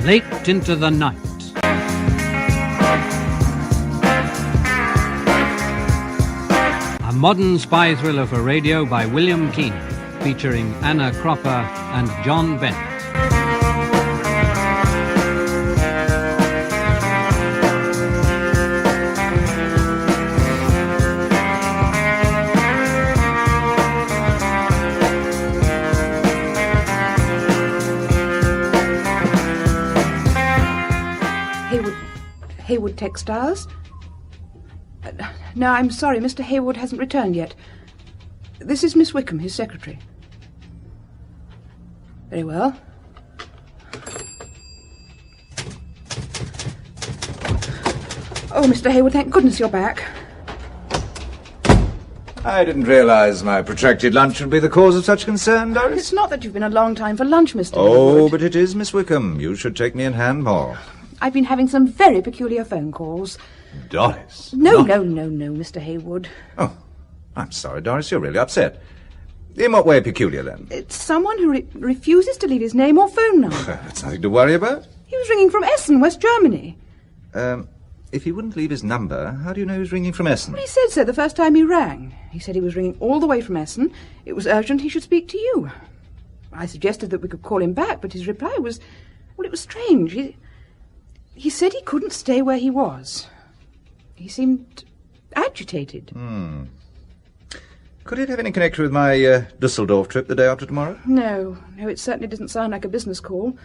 late into the night. A modern spy thriller for radio by William Keenan, featuring Anna Cropper and John Bennett. Hayward Textiles? No, I'm sorry, Mr. Hayward hasn't returned yet. This is Miss Wickham, his secretary. Very well. Oh, Mr. Hayward, thank goodness you're back. I didn't realise my protracted lunch would be the cause of such concern, Doris. It's not that you've been a long time for lunch, Mr. Oh, Hayward. but it is, Miss Wickham. You should take me in hand more. I've been having some very peculiar phone calls. Doris? No, Mr. Hayward. Oh, I'm sorry, Doris. You're really upset. In what way peculiar, then? It's someone who refuses to leave his name or phone number. That's nothing to worry about. He was ringing from Essen, West Germany. If he wouldn't leave his number, how do you know he was ringing from Essen? Well, he said so the first time he rang. He said he was ringing all the way from Essen. It was urgent he should speak to you. I suggested that we could call him back, but his reply was... Well, it was strange. He said he couldn't stay where he was. He seemed agitated. Could it have any connection with my Dusseldorf trip the day after tomorrow? No, it certainly didn't sound like a business call.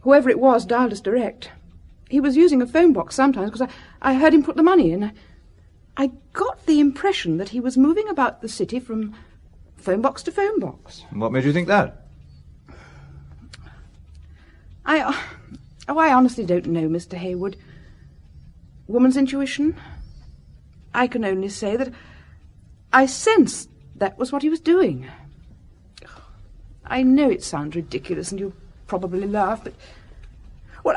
Whoever it was dialed us direct. He was using a phone box sometimes because I heard him put the money in. I got the impression that he was moving about the city from phone box to phone box. What made you think that? I honestly don't know, Mr. Hayward. Woman's intuition? I can only say that I sensed that was what he was doing. I know it sounds ridiculous and you'll probably laugh, but... Well,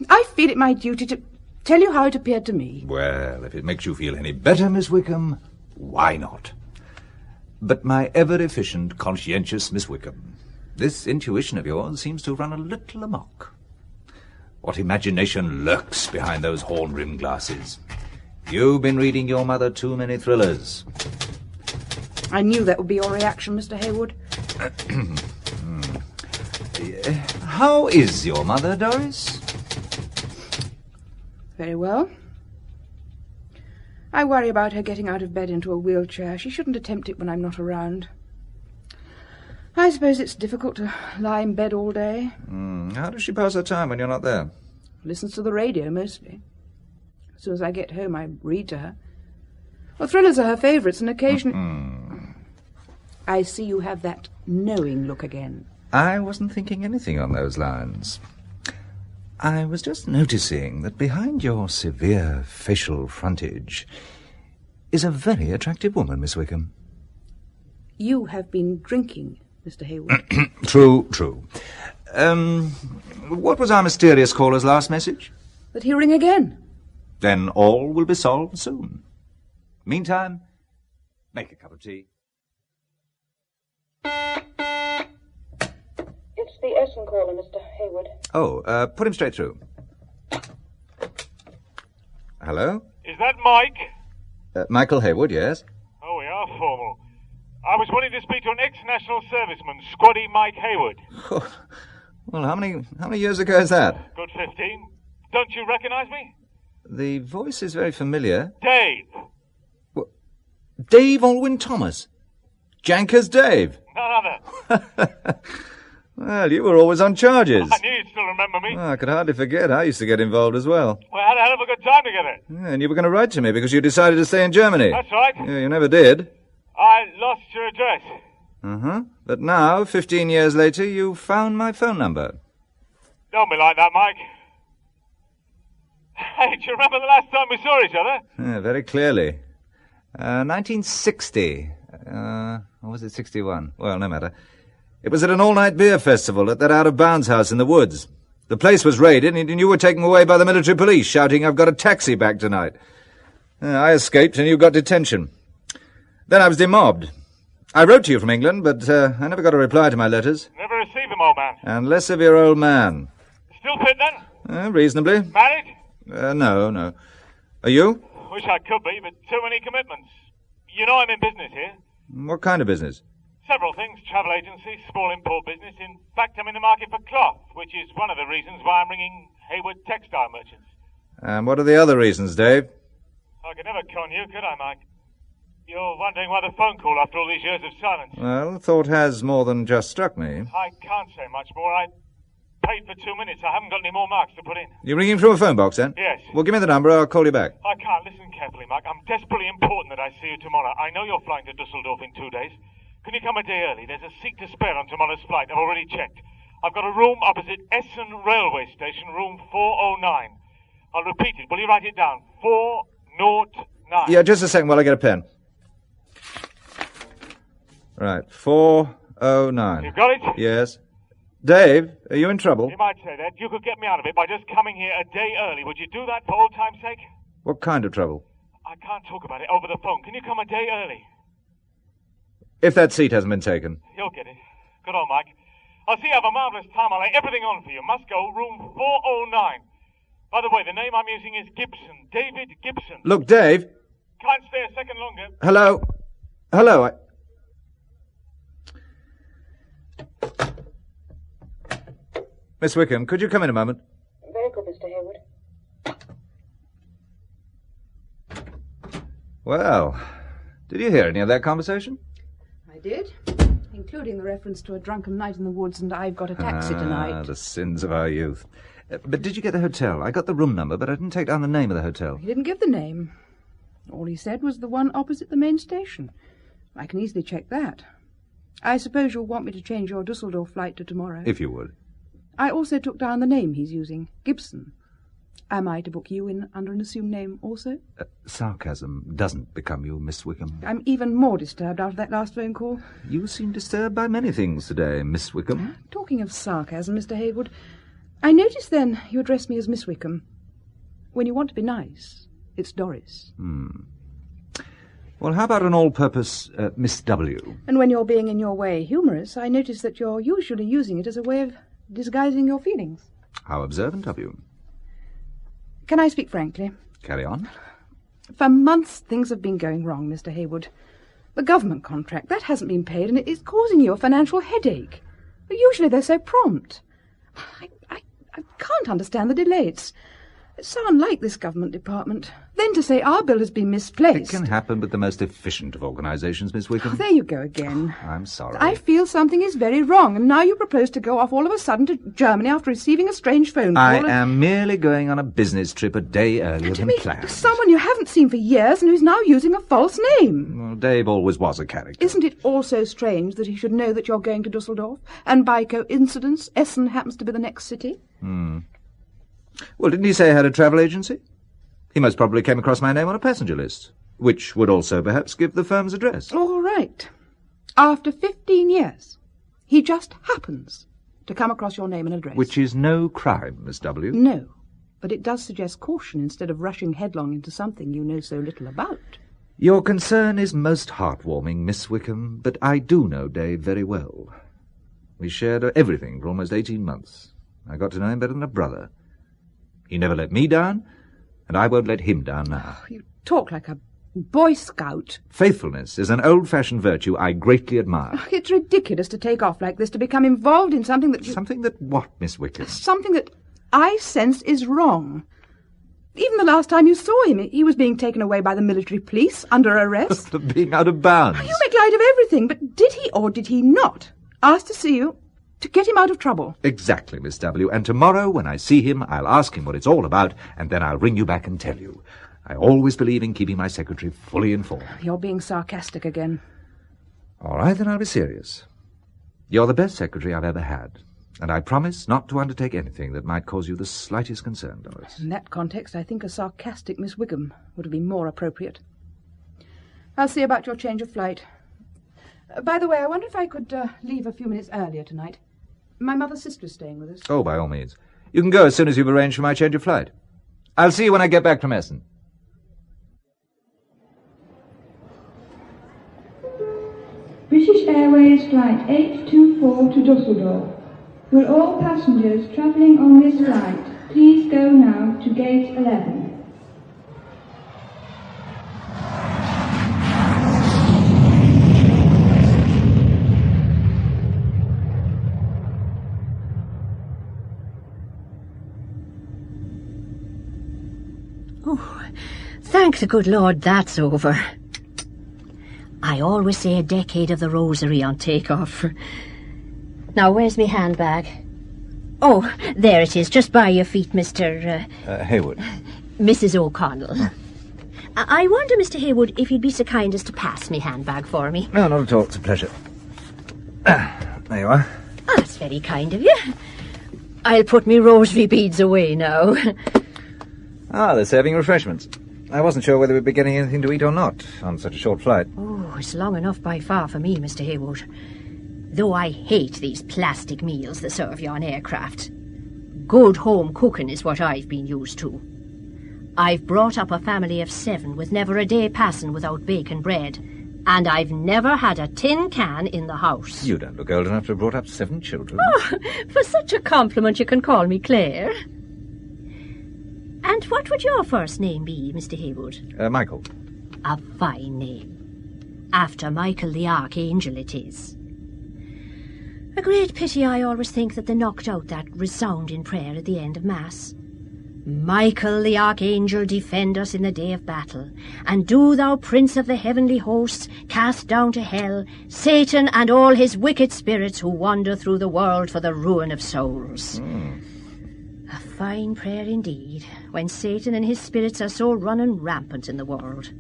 I feel it my duty to tell you how it appeared to me. Well, if it makes you feel any better, Miss Wickham, why not? But my ever-efficient, conscientious Miss Wickham, this intuition of yours seems to run a little amok. What imagination lurks behind those horn-rimmed glasses? You've been reading your mother too many thrillers. I knew that would be your reaction, Mr. Hayward. How is your mother, Doris? Very well. I worry about her getting out of bed into a wheelchair. She shouldn't attempt it when I'm not around. I suppose it's difficult to lie in bed all day. How does she pass her time when you're not there? Listens to the radio, mostly. As soon as I get home, I read to her. Well, thrillers are her favourites, and occasionally... I see you have that knowing look again. I wasn't thinking anything on those lines. I was just noticing that behind your severe facial frontage is a very attractive woman, Miss Wickham. You have been drinking, Mr. Hayward. True. What was our mysterious caller's last message? That he'll ring again. Then all will be solved soon. Meantime, make a cup of tea. It's the Essen caller, Mr. Hayward. Oh, put him straight through. Hello? Is that Mike? Michael Hayward, yes. Oh, we are formal. I was wanting to speak to an ex-national serviceman, Squaddy Mike Hayward. Well, how many years ago is that? Good 15. Don't you recognise me? The voice is very familiar. Dave. Dave Owen Thomas. Janker's Dave. None other. Well, you were always on charges. I knew you'd still remember me. I could hardly forget. I used to get involved as well. We had a hell of a good time together. Yeah, and you were going to write to me because you decided to stay in Germany. That's right. Yeah, you never did. I lost your address. But now, 15 years later, you found my phone number. Don't be like that, Mike. Hey, do you remember the last time we saw each other? Yeah, very clearly. 1960. Or was it 61? Well, no matter. It was at an all-night beer festival at that out-of-bounds house in the woods. The place was raided, and you were taken away by the military police, shouting, "I've got a taxi back tonight." I escaped, and you got detention. Then I was demobbed. I wrote to you from England, but I never got a reply to my letters. Never received them, old man. And less of your old man. Still fit then? Reasonably. Married? No. Are you? Wish I could be, but too many commitments. You know I'm in business here. What kind of business? Several things. Travel agency, small import business. In fact, I'm in the market for cloth, which is one of the reasons why I'm ringing Hayward textile merchants. And what are the other reasons, Dave? I could never con you, could I, Mike? You're wondering why the phone call after all these years of silence. Well, the thought has more than just struck me. I can't say much more. I paid for 2 minutes. I haven't got any more marks to put in. You're ringing from a phone box, then? Yes. Well, give me the number. I'll call you back. I can't. Listen carefully, Mike. I'm desperately important that I see you tomorrow. I know you're flying to Dusseldorf in 2 days. Can you come a day early? There's a seat to spare on tomorrow's flight. I've already checked. I've got a room opposite Essen Railway Station, room 409. I'll repeat it. Will you write it down? 409. Yeah, just a second while I get a pen. Right, 409. You've got it? Yes. Dave, are you in trouble? You might say that. You could get me out of it by just coming here a day early. Would you do that for old time's sake? What kind of trouble? I can't talk about it over the phone. Can you come a day early? If that seat hasn't been taken. You'll get it. Good on, Mike. I'll see you have a marvellous time. I'll lay everything on for you. Must go, room 409. By the way, the name I'm using is Gibson. David Gibson. Look, Dave. Can't stay a second longer. Hello, Miss Wickham, could you come in a moment? Very good, Mr. Hayward. Well, did you hear any of that conversation? I did, including the reference to a drunken night in the woods and I've got a taxi tonight. The sins of our youth. But did you get the hotel? I got the room number, but I didn't take down the name of the hotel. He didn't give the name. All he said was the one opposite the main station. I can easily check that. I suppose you'll want me to change your Dusseldorf flight to tomorrow. If you would. I also took down the name he's using, Gibson. Am I to book you in under an assumed name also? Sarcasm doesn't become you, Miss Wickham. I'm even more disturbed after that last phone call. You seem disturbed by many things today, Miss Wickham. Talking of sarcasm, Mr. Hayward, I noticed then you address me as Miss Wickham. When you want to be nice, it's Doris. Well, how about an all-purpose Miss W? And when you're being in your way humorous, I notice that you're usually using it as a way of disguising your feelings. How observant of you. Can I speak frankly? Carry on. For months things have been going wrong, Mr. Hayward. The government contract, that hasn't been paid, and it is causing you a financial headache. But usually they're so prompt. I can't understand the delay. It's so unlike this government department. Then to say our bill has been misplaced. It can happen with the most efficient of organisations, Miss Wickham. There you go again. I'm sorry. I feel something is very wrong, and now you propose to go off all of a sudden to Germany after receiving a strange phone call. I am merely going on a business trip a day earlier than planned. Someone you haven't seen for years and who's now using a false name. Well, Dave always was a character. Isn't it also strange that he should know that you're going to Dusseldorf, and by coincidence Essen happens to be the next city? Well, didn't he say he had a travel agency? He most probably came across my name on a passenger list, which would also perhaps give the firm's address. All right. After 15 years, he just happens to come across your name and address. Which is no crime, Miss W. No, but it does suggest caution instead of rushing headlong into something you know so little about. Your concern is most heartwarming, Miss Wickham, but I do know Dave very well. We shared everything for almost 18 months. I got to know him better than a brother. He never let me down, and I won't let him down now. You talk like a Boy Scout. Faithfulness is an old-fashioned virtue I greatly admire. It's ridiculous to take off like this, to become involved in something that you... Something that what, Miss Wickham? Something that I sense is wrong. Even the last time you saw him, he was being taken away by the military police under arrest. For being out of bounds. You make light of everything, but did he or did he not ask to see you to get him out of trouble? Exactly, Miss W. And tomorrow, when I see him, I'll ask him what it's all about, and then I'll ring you back and tell you. I always believe in keeping my secretary fully informed. You're being sarcastic again. All right, then I'll be serious. You're the best secretary I've ever had, and I promise not to undertake anything that might cause you the slightest concern, Doris. In that context, I think a sarcastic Miss Wickham would have been more appropriate. I'll see about your change of flight. By the way, I wonder if I could leave a few minutes earlier tonight. My mother's sister is staying with us. Oh, by all means. You can go as soon as you've arranged for my change of flight. I'll see you when I get back from Essen. British Airways Flight 824 to Dusseldorf. Will all passengers travelling on this flight please go now to gate 11? Oh, thank the good Lord that's over. I always say a decade of the rosary on takeoff. Now, where's me handbag? Oh, there it is, just by your feet, Mr... Hayward. Mrs. O'Connell. I wonder, Mr. Hayward, if you'd be so kind as to pass me handbag for me. No, not at all. It's a pleasure. There you are. Ah, that's very kind of you. I'll put me rosary beads away now. Ah, they're serving refreshments. I wasn't sure whether we'd be getting anything to eat or not on such a short flight. Oh, it's long enough by far for me, Mr. Hayward. Though I hate these plastic meals they serve you on aircraft. Good home cooking is what I've been used to. I've brought up a family of 7 with never a day passing without bacon bread, and I've never had a tin can in the house. You don't look old enough to have brought up 7 children. Oh, for such a compliment you can call me Claire. And what would your first name be, Mr. Hayward? Michael. A fine name. After Michael the Archangel it is. A great pity I always think that they knocked out that resounding prayer at the end of Mass. Michael the Archangel, defend us in the day of battle, and do thou, Prince of the heavenly hosts, cast down to hell Satan and all his wicked spirits who wander through the world for the ruin of souls. A fine prayer indeed, when Satan and his spirits are so running rampant in the world.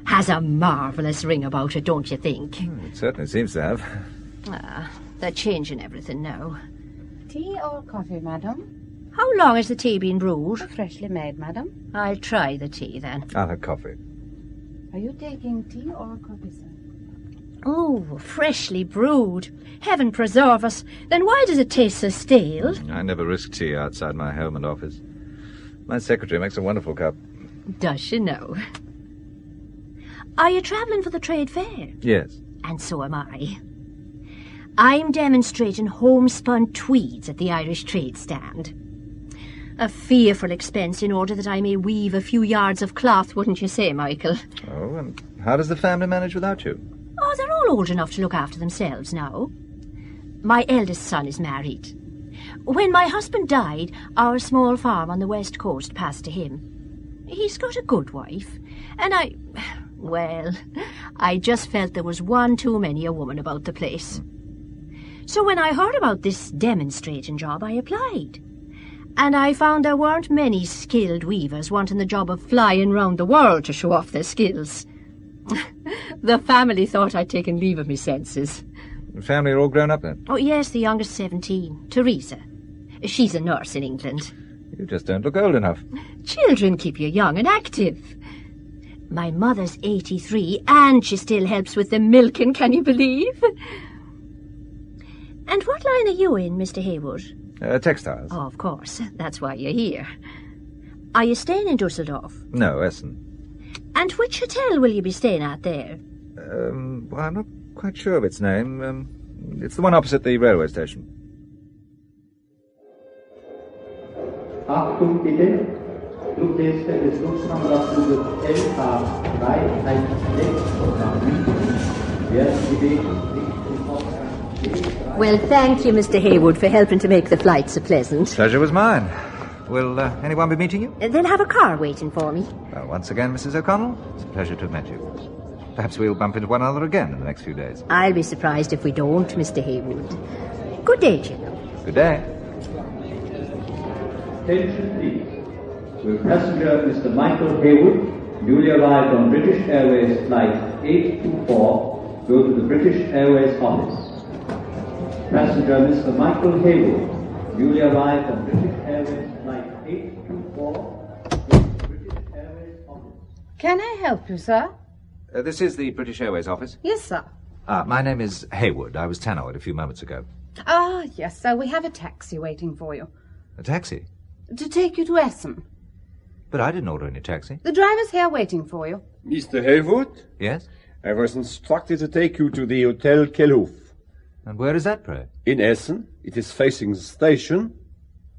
Has a marvellous ring about it, don't you think? It certainly seems to have. Ah, they're changing everything now. Tea or coffee, madam? How long has the tea been brewed? Freshly made, madam. I'll try the tea, then. I'll have coffee. Are you taking tea or coffee, sir? Oh, freshly brewed. Heaven preserve us. Then why does it taste so stale? I never risk tea outside my home and office. My secretary makes a wonderful cup. Does she know? Are you travelling for the trade fair? Yes. And so am I. I'm demonstrating homespun tweeds at the Irish trade stand. A fearful expense in order that I may weave a few yards of cloth, wouldn't you say, Michael? Oh, and how does the family manage without you? Oh, they're all old enough to look after themselves now. My eldest son is married. When my husband died, our small farm on the west coast passed to him. He's got a good wife, and I just felt there was one too many a woman about the place. So when I heard about this demonstrating job, I applied. And I found there weren't many skilled weavers wanting the job of flying round the world to show off their skills. The family thought I'd taken leave of me senses. The family are all grown up then? Oh, yes, the youngest 17, Teresa. She's a nurse in England. You just don't look old enough. Children keep you young and active. My mother's 83, and she still helps with the milking, can you believe? And what line are you in, Mr. Hayward? Textiles. Oh, of course. That's why you're here. Are you staying in Dusseldorf? No, Essen. And which hotel will you be staying at there? Well, I'm not quite sure of its name. It's the one opposite the railway station. Achtung bitte, Fluggäste des Lufthansa-Fluges LH316 werden gebeten, sich zum Ausgang. Well, thank you, Mr. Hayward, for helping to make the flight so pleasant. Pleasure was mine. Will anyone be meeting you? They'll have a car waiting for me. Well, once again, Mrs. O'Connell, it's a pleasure to have met you. Perhaps we'll bump into one another again in the next few days. I'll be surprised if we don't, Mr. Hayward. Good day, Jim. Good day. Attention please. Will passenger Mr. Michael Hayward, newly arrived on British Airways Flight 824, go to the British Airways office. Passenger Mr. Michael Hayward, newly arrived on British Airways Flight 824, go to the British Airways office. Can I help you, sir? This is the British Airways office. Yes, sir. My name is Hayward. I was tannoyed a few moments ago. Ah, yes, sir. We have a taxi waiting for you. A taxi? To take you to Essen. But I didn't order any taxi. The driver's here waiting for you. Mr. Hayward? Yes? I was instructed to take you to the Hotel Kelhof. And where is that, pray? In Essen. It is facing the station.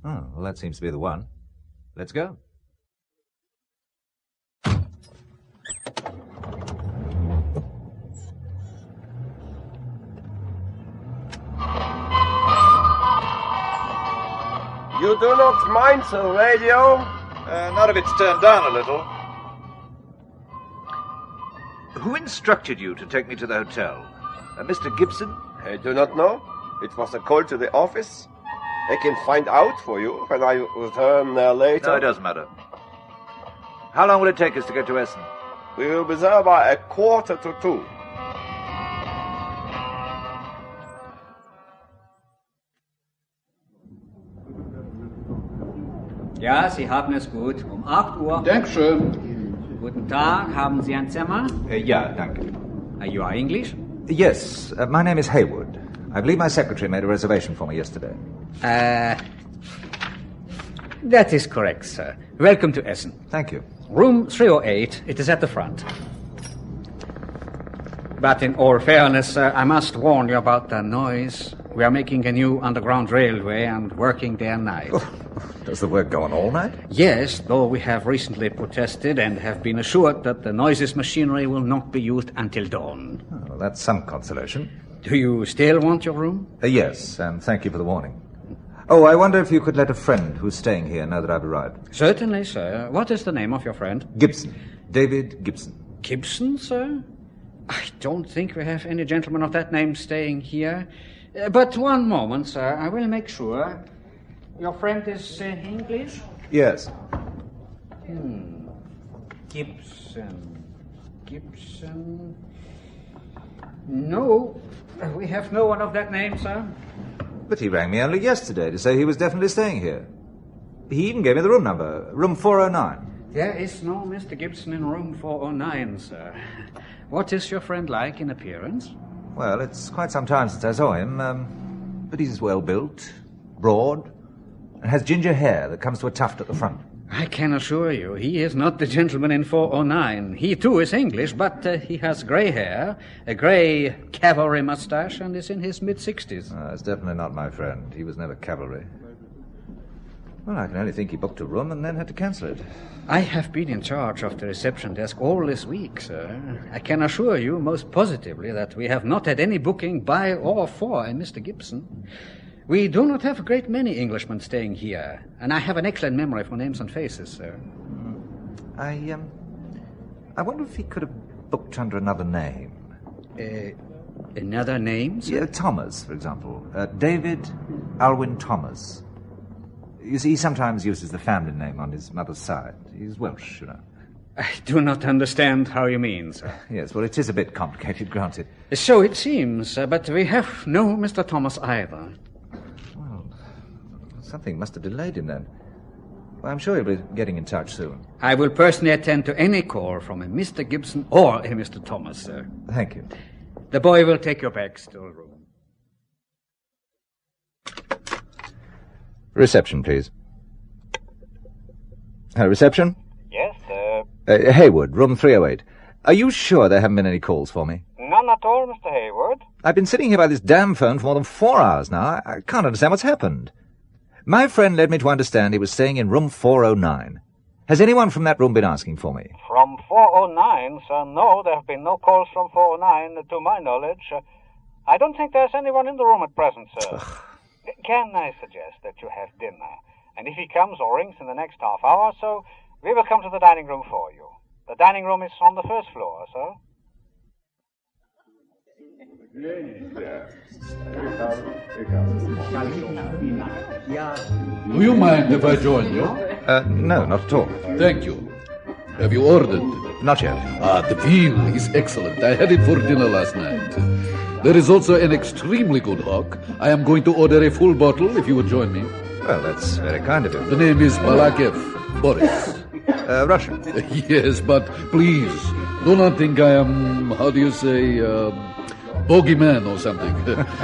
Oh, well, that seems to be the one. Let's go. You do not mind the radio? Not if it's turned down a little. Who instructed you to take me to the hotel? Mr. Gibson? I do not know. It was a call to the office. I can find out for you when I return later. No, it doesn't matter. How long will it take us to get to Essen? We will be there by 1:45. Ja, Sie haben es gut. 8 Uhr. Dankeschön. Guten Tag. Haben Sie ein Zimmer? Yeah, danke. You are English? Yes, my name is Hayward. I believe my secretary made a reservation for me yesterday. That is correct, sir. Welcome to Essen. Thank you. Room 308. It is at the front. But in all fairness, sir, I must warn you about the noise. We are making a new underground railway and working day and night. Does the work go on all night? Yes, though we have recently protested and have been assured that the noiseless machinery will not be used until dawn. Oh, well, that's some consolation. Do you still want your room? Yes, and thank you for the warning. Oh, I wonder if you could let a friend who's staying here know that I've arrived. Certainly, sir. What is the name of your friend? Gibson. David Gibson. Gibson, sir? I don't think we have any gentleman of that name staying here. But one moment, sir. I will make sure. Your friend is English? Yes. Gibson. No, we have no one of that name, sir. But he rang me only yesterday to say he was definitely staying here. He even gave me the room number, room 409. There is no Mr. Gibson in room 409, sir. What is your friend like in appearance? Well, it's quite some time since I saw him, but he's well built, broad, and has ginger hair that comes to a tuft at the front. I can assure you, he is not the gentleman in 409. He, too, is English, but he has grey hair, a grey cavalry moustache, and is in his mid-60s. It's definitely not my friend. He was never cavalry. Well, I can only think he booked a room and then had to cancel it. I have been in charge of the reception desk all this week, sir. I can assure you most positively that we have not had any booking by or for a Mr. Gibson. We do not have a great many Englishmen staying here, and I have an excellent memory for names and faces, sir. I wonder if he could have booked under another name. Another name, sir? Yeah, Thomas, for example. David Alwyn Thomas. You see, he sometimes uses the family name on his mother's side. He's Welsh, you know. I do not understand how you mean, sir. Yes, well, it is a bit complicated, granted. So it seems, but we have no Mr. Thomas either. Well, something must have delayed him then. Well, I'm sure he'll be getting in touch soon. I will personally attend to any call from a Mr. Gibson or a Mr. Thomas, sir. Thank you. The boy will take your bags to a room. Reception, please. Reception? Yes, Hayward, room 308. Are you sure there haven't been any calls for me? none at all, Mr. Hayward. I've been sitting here by this damn phone for more than 4 hours now. I can't understand what's happened. My friend led me to understand he was staying in room 409. Has anyone from that room been asking for me? From 409, sir, no, there have been no calls from 409, to my knowledge. I don't think there's anyone in the room at present, sir. Can I suggest that you have dinner? And if he comes or rings in the next half hour or so, we will come to the dining room for you. The dining room is on the first floor, sir. Do you mind if I join you? No, not at all. Thank you. Have you ordered? Not yet. The veal is excellent. I had it for dinner last night. There is also an extremely good hock. I am going to order a full bottle if you would join me. Well, that's very kind of you. The name is Balakev, Boris. Russian. Yes, but please, do not think I am, how do you say, bogeyman or something.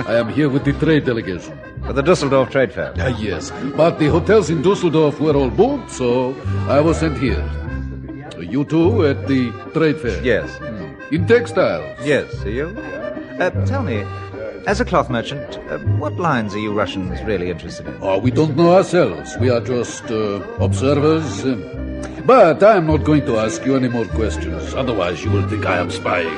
I am here with the trade delegation. For the Dusseldorf Trade Fair? Yes, but the hotels in Dusseldorf were all booked, so I was sent here. You too at the trade fair? Yes. In textiles? Yes, are you? Tell me, As a cloth merchant, what lines are you Russians really interested in? Oh, we don't know ourselves. We are just observers. But I am not going to ask you any more questions. Otherwise, you will think I am spying.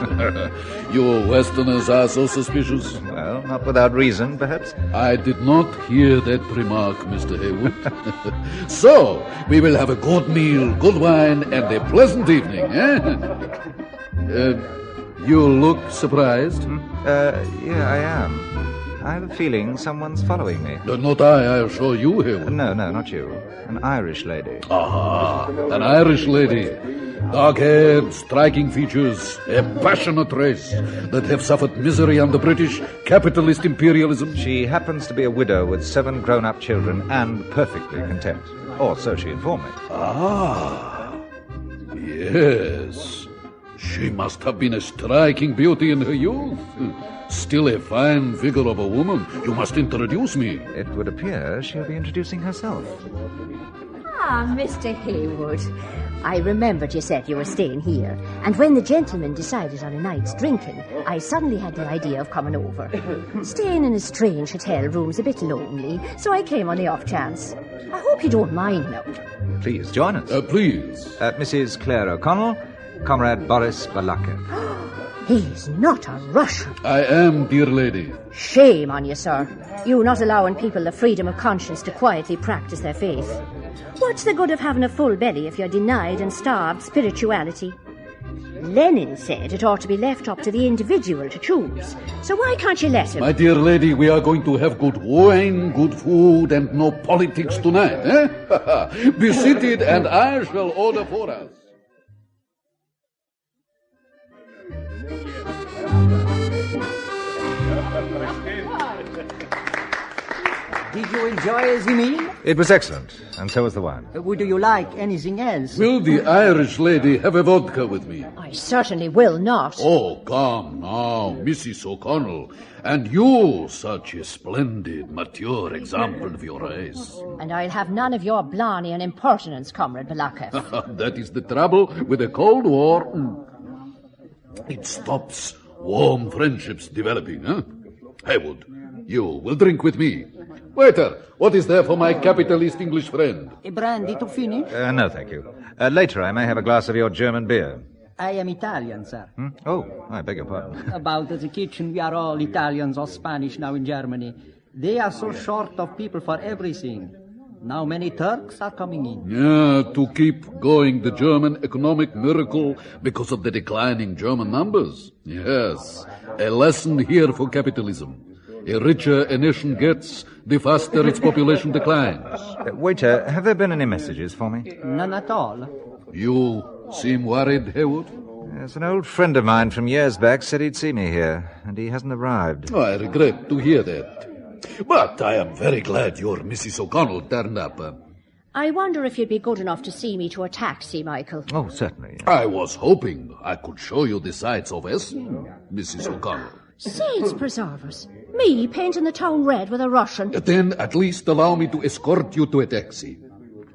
You Westerners are so suspicious. Well, not without reason, perhaps. I did not hear that remark, Mr. Hayward. So, we will have a good meal, good wine, and a pleasant evening, eh? You look surprised. Yeah, I am. I have a feeling someone's following me. Not I assure you, Hayward. No, not you. An Irish lady. Aha, an Irish lady. Dark hair, striking features, a passionate race that have suffered misery under British capitalist imperialism. She happens to be a widow with 7 grown-up children and perfectly content. Or so she informed me. Ah, yes. She must have been a striking beauty in her youth. Still a fine figure of a woman. You must introduce me. It would appear she'll be introducing herself. Ah, Mr. Hayward. I remembered you said you were staying here, and when the gentlemen decided on a night's drinking, I suddenly had the idea of coming over. Staying in a strange hotel room's a bit lonely, so I came on the off chance. I hope you don't mind now. Please join us. Please. Mrs. Claire O'Connell, Comrade Boris Balakev. He's not a Russian. I am, dear lady. Shame on you, sir. You not allowing people the freedom of conscience to quietly practice their faith. What's the good of having a full belly if you're denied and starved spirituality? Lenin said it ought to be left up to the individual to choose. So why can't you let him? My dear lady, we are going to have good wine, good food, and no politics tonight, eh? Be seated, and I shall order for us. Did you enjoy the meal? It was excellent, and so was the wine. Would you like anything else? Will the Irish lady have a vodka with me? I certainly will not. Oh, come now, Mrs. O'Connell. And you, such a splendid, mature example of your race. And I'll have none of your blarney and impertinence, Comrade Balakev. That is the trouble with a Cold War. It stops warm friendships developing, huh? Haywood, you will drink with me. Waiter, what is there for my capitalist English friend? A brandy to finish? No, thank you. Later I may have a glass of your German beer. I am Italian, sir. Oh, I beg your pardon. About the kitchen, we are all Italians or Spanish now in Germany. They are so short of people for everything. Now many Turks are coming in. Yeah, to keep going the German economic miracle because of the declining German numbers. Yes, a lesson here for capitalism. The richer a nation gets, the faster its population declines. Waiter, have there been any messages for me? None at all. You seem worried, Hayward? Yes, an old friend of mine from years back said he'd see me here, and he hasn't arrived. Oh, I regret to hear that. But I am very glad your Mrs. O'Connell turned up. I wonder if you'd be good enough to see me to a taxi, Michael. Oh, certainly. I was hoping I could show you the sights of Essen, Mrs. O'Connell. Saints preserve us. Me painting the town red with a Russian. Then at least allow me to escort you to a taxi.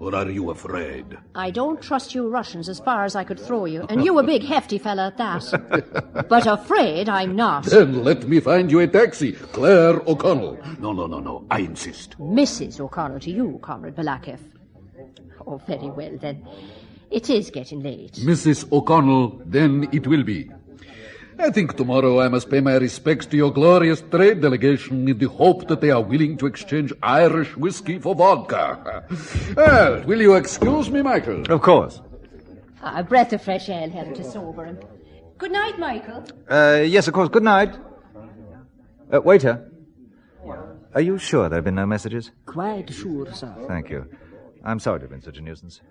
Or are you afraid? I don't trust you Russians as far as I could throw you, and you a big hefty fella at that. But afraid I'm not. Then let me find you a taxi. Claire O'Connell. No, I insist. Mrs. O'Connell to you, Comrade Balakev. Oh, very well, then. It is getting late. Mrs. O'Connell, then it will be. I think tomorrow I must pay my respects to your glorious trade delegation in the hope that they are willing to exchange Irish whiskey for vodka. Well, will you excuse me, Michael? Of course. A breath of fresh air helped to sober him. Good night, Michael. Yes, of course. Good night. Waiter. Are you sure there have been no messages? Quite sure, sir. Thank you. I'm sorry to have been such a nuisance.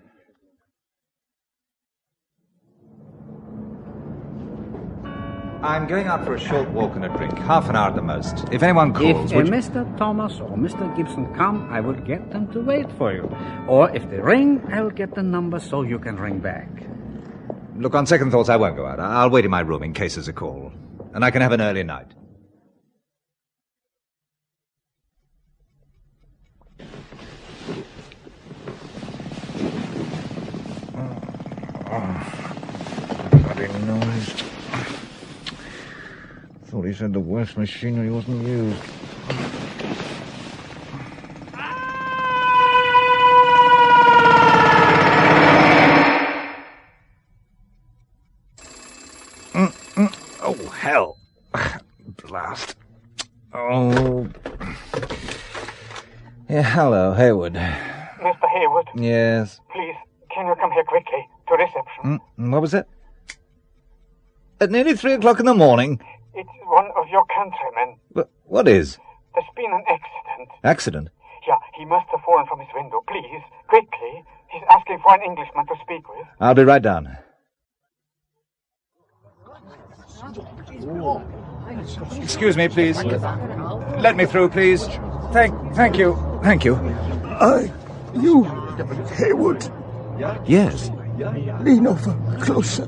I'm going out for a short walk and a drink. Half an hour at the most. If anyone calls... If Mr. Thomas or Mr. Gibson come, I will get them to wait for you. Or if they ring, I will get the number so you can ring back. Look, on second thoughts, I won't go out. I'll wait in my room in case there's a call. And I can have an early night. Bloody noise. Thought he said the worst machinery wasn't used. Oh, hell. Blast. Oh. Yeah, hello, Hayward. Mr. Hayward? Yes? Please, can you come here quickly to reception? What was it? At nearly 3 o'clock in the morning? It's one of your countrymen. What is? There's been an accident. Accident? Yeah, he must have fallen from his window. Please, quickly. He's asking for an Englishman to speak with. I'll be right down. Excuse me, please. Let me through, please. Thank you. Thank you. You, Hayward. Yes. Lean over closer.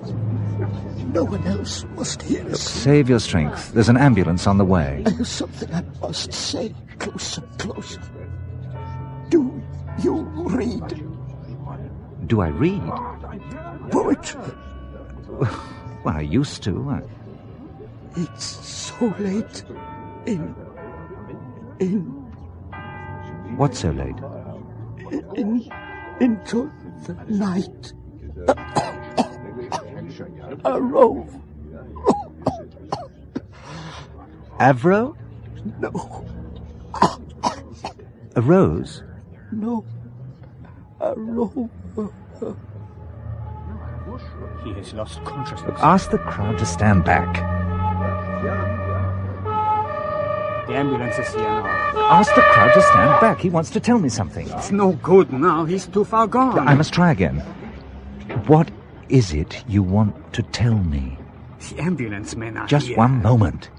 No one else must hear us. Save your strength. There's an ambulance on the way. I have something I must say. Closer. Do you read? Do I read? Poetry. Well, I used to. It's so late in... What's so late? Into the night. A rove. Avro? No. A rose? No. A rove. He has lost consciousness. Look, ask the crowd to stand back. The ambulance is here now. Ask the crowd to stand back. He wants to tell me something. It's no good now. He's too far gone. I must try again. What is it you want to tell me? The ambulance men are Just here. one moment.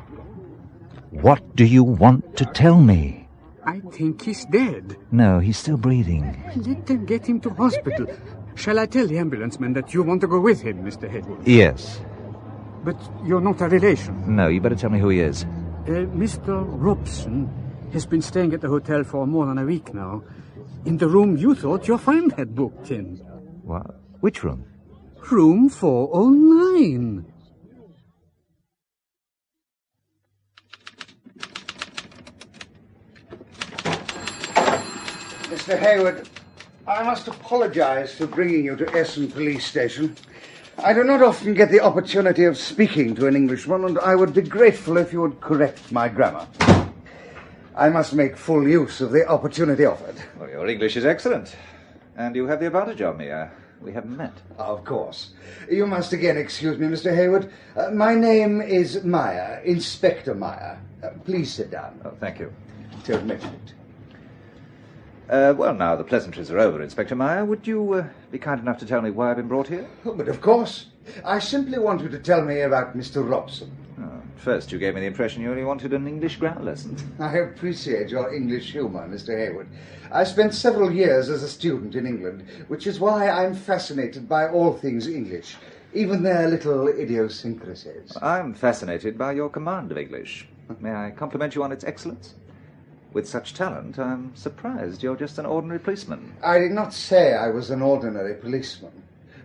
What do you want to tell me? I think he's dead. No, he's still breathing. Let them get him to hospital. Shall I tell the ambulance man that you want to go with him, Mr. Hayward? Yes. But you're not a relation. No, you better tell me who he is. Mr. Robson has been staying at the hotel for more than a week now. In the room you thought your friend had booked in. What? Which room? Room 409. Mr. Hayward, I must apologize for bringing you to Essen Police Station. I do not often get the opportunity of speaking to an Englishman, and I would be grateful if you would correct my grammar. I must make full use of the opportunity offered. Well, your English is excellent. And you have the advantage of me. We haven't met. Of course. You must again excuse me, Mr. Hayward. My name is Meyer, Inspector Meyer. Please sit down. Oh, thank you. To have mentioned it. Well, now the pleasantries are over, Inspector Meyer. Would you be kind enough to tell me why I've been brought here? Oh, but of course. I simply want you to tell me about Mr. Robson. First, you gave me the impression you only wanted an English grammar lesson. I appreciate your English humour, Mr. Hayward. I spent several years as a student in England, which is why I'm fascinated by all things English, even their little idiosyncrasies. I'm fascinated by your command of English. May I compliment you on its excellence? With such talent, I'm surprised you're just an ordinary policeman. I did not say I was an ordinary policeman.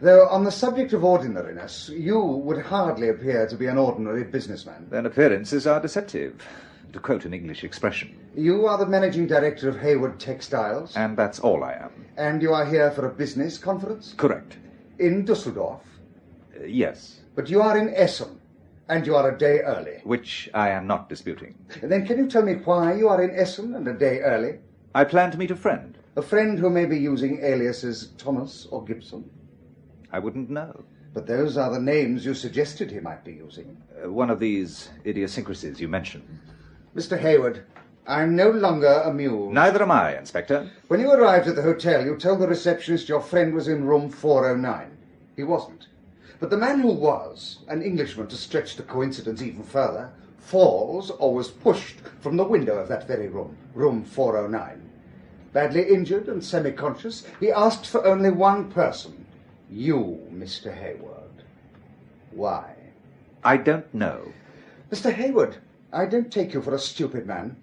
Though on the subject of ordinariness, you would hardly appear to be an ordinary businessman. Then appearances are deceptive, to quote an English expression. You are the managing director of Hayward Textiles? And that's all I am. And you are here for a business conference? Correct. In Dusseldorf? Yes. But you are in Essen, and you are a day early. Which I am not disputing. Then can you tell me why you are in Essen and a day early? I plan to meet a friend. A friend who may be using aliases Thomas or Gibson? I wouldn't know. But those are the names you suggested he might be using. One of these idiosyncrasies you mentioned. Mr. Hayward, I'm no longer amused. Neither am I, Inspector. When you arrived at the hotel, you told the receptionist your friend was in room 409. He wasn't. But the man who was, an Englishman to stretch the coincidence even further, falls or was pushed from the window of that very room, room 409. Badly injured and semi-conscious, he asked for only one person. You, Mr. Hayward. Why? I don't know. Mr. Hayward, I don't take you for a stupid man.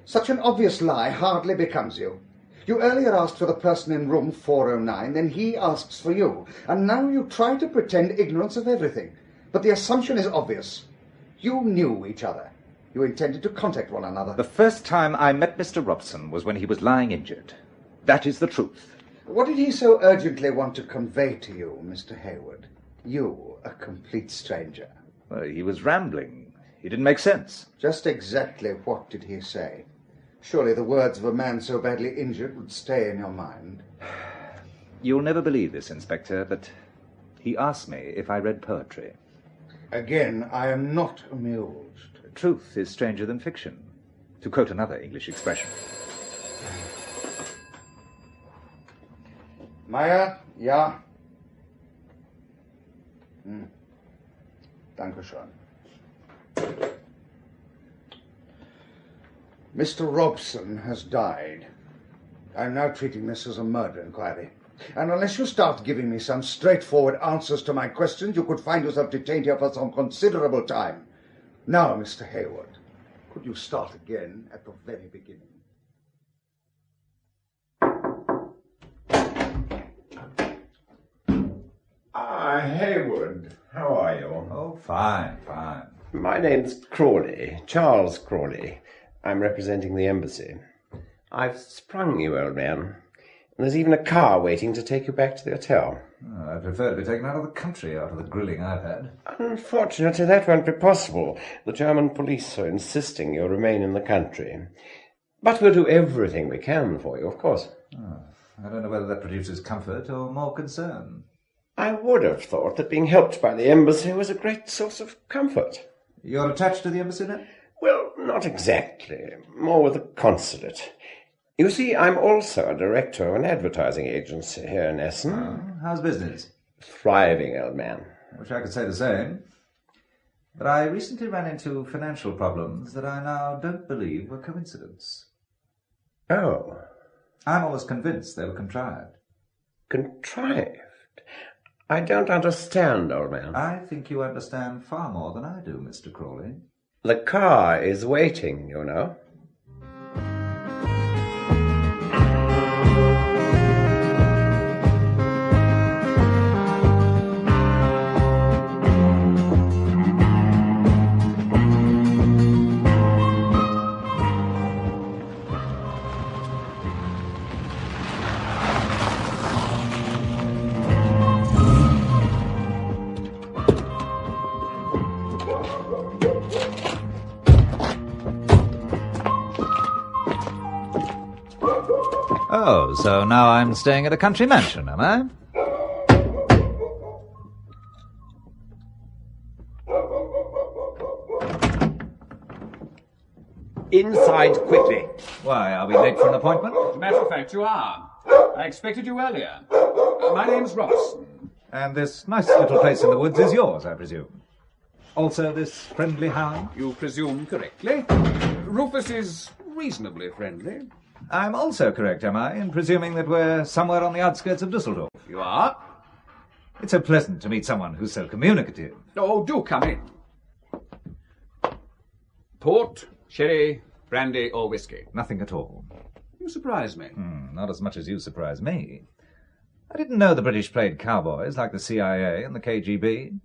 Such an obvious lie hardly becomes you. You earlier asked for the person in room 409, then he asks for you, and now you try to pretend ignorance of everything. But the assumption is obvious. You knew each other. You intended to contact one another. The first time I met Mr. Robson was when he was lying injured. That is the truth. What did he so urgently want to convey to you, Mr. Hayward? You, a complete stranger. Well, he was rambling. He didn't make sense. Just exactly what did he say? Surely the words of a man so badly injured would stay in your mind. You'll never believe this, Inspector, but he asked me if I read poetry. Again, I am not amused. Truth is stranger than fiction, to quote another English expression. Meyer, ja. Dankeschön. Mr. Robson has died. I'm now treating this as a murder inquiry. And unless you start giving me some straightforward answers to my questions, you could find yourself detained here for some considerable time. Now, Mr. Hayward, could you start again at the very beginning? Hayward, how are you? Oh, fine, fine. My name's Crawley, Charles Crawley. I'm representing the embassy. I've sprung you, old man. And there's even a car waiting to take you back to the hotel. Oh, I prefer to be taken out of the country after the grilling I've had. Unfortunately, that won't be possible. The German police are insisting you remain in the country. But we'll do everything we can for you, of course. Oh, I don't know whether that produces comfort or more concern. I would have thought that being helped by the embassy was a great source of comfort. You're attached to the embassy then? Well, not exactly. More with the consulate. You see, I'm also a director of an advertising agency here in Essen. Oh, how's business? Thriving, old man. I wish I could say the same. But I recently ran into financial problems that I now don't believe were coincidence. Oh. I'm almost convinced they were contrived. Contrived? I don't understand, old man. I think you understand far more than I do, Mr. Crawley. The car is waiting, you know. Oh, so now I'm staying at a country mansion, am I? Inside quickly. Why, are we late for an appointment? As a matter of fact, you are. I expected you earlier. My name's Robson. And this nice little place in the woods is yours, I presume. Also this friendly hound? You presume correctly. Rufus is reasonably friendly. I'm also correct, am I, in presuming that we're somewhere on the outskirts of Dusseldorf? You are? It's so pleasant to meet someone who's so communicative. Oh, do come in. Port, sherry, brandy, or whiskey? Nothing at all. You surprise me. Not as much as you surprise me. I didn't know the British played cowboys like the CIA and the KGB.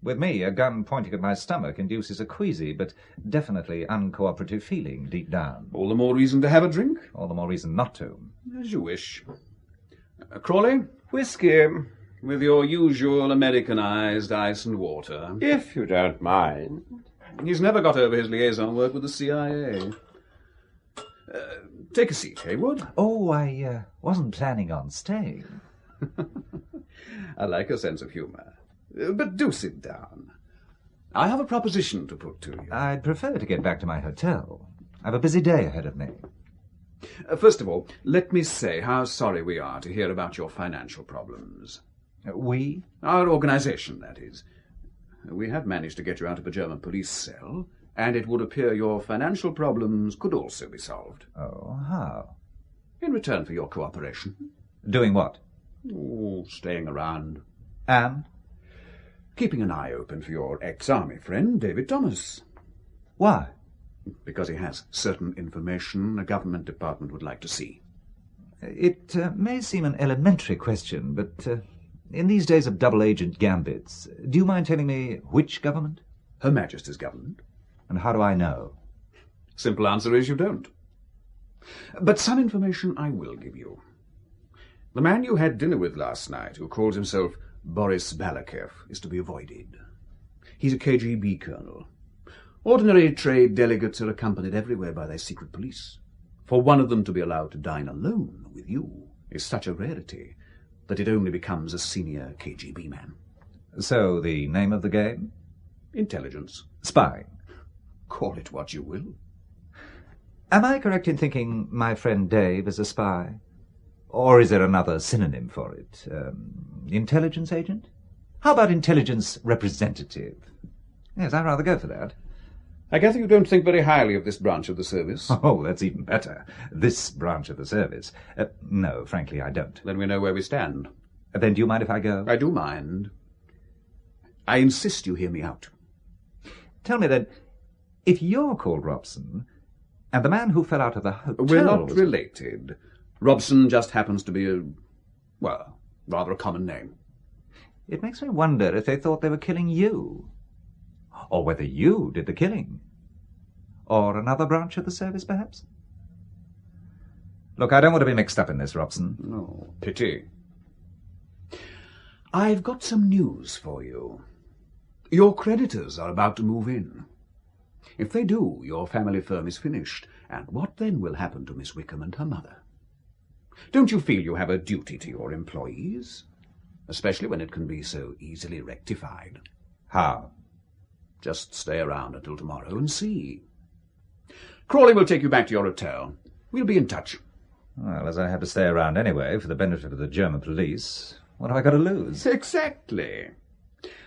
With me, a gun pointing at my stomach induces a queasy but definitely uncooperative feeling deep down. All the more reason to have a drink? All the more reason not to. As you wish. Crawley? Whiskey. With your usual Americanized ice and water. If you don't mind. He's never got over his liaison work with the CIA. Take a seat, Hayward. Oh, I wasn't planning on staying. I like a sense of humour. But do sit down. I have a proposition to put to you. I'd prefer to get back to my hotel. I've a busy day ahead of me. First of all, let me say how sorry we are to hear about your financial problems. We? Our organisation, that is. We have managed to get you out of a German police cell, and it would appear your financial problems could also be solved. Oh, how? In return for your cooperation. Doing what? Oh, staying around. And? Keeping an eye open for your ex-army friend, David Thomas. Why? Because he has certain information a government department would like to see. It may seem an elementary question, but in these days of double-agent gambits, do you mind telling me which government? Her Majesty's government. And how do I know? Simple answer is you don't. But some information I will give you. The man you had dinner with last night, who calls himself Boris Balakev, is to be avoided. He's a KGB colonel. Ordinary trade delegates are accompanied everywhere by their secret police. For one of them to be allowed to dine alone with you is such a rarity that it only becomes a senior KGB man. So, the name of the game? Intelligence. Spying. Call it what you will. Am I correct in thinking my friend Dave is a spy? Or is there another synonym for it? Intelligence agent? How about intelligence representative? Yes, I'd rather go for that. I gather you don't think very highly of this branch of the service. Oh, that's even better. This branch of the service. No, frankly, I don't. Then we know where we stand. Then do you mind if I go? I do mind. I insist you hear me out. Tell me then, if you're called Robson, and the man who fell out of the hotel... We're not related. Robson just happens to be rather a common name. It makes me wonder if they thought they were killing you. Or whether you did the killing. Or another branch of the service, perhaps? Look, I don't want to be mixed up in this, Robson. No, pity. I've got some news for you. Your creditors are about to move in. If they do, your family firm is finished, and what then will happen to Miss Wickham and her mother? Don't you feel you have a duty to your employees? Especially when it can be so easily rectified. How? Just stay around until tomorrow and see. Crawley will take you back to your hotel. We'll be in touch. Well, as I have to stay around anyway for the benefit of the German police, what have I got to lose? Exactly.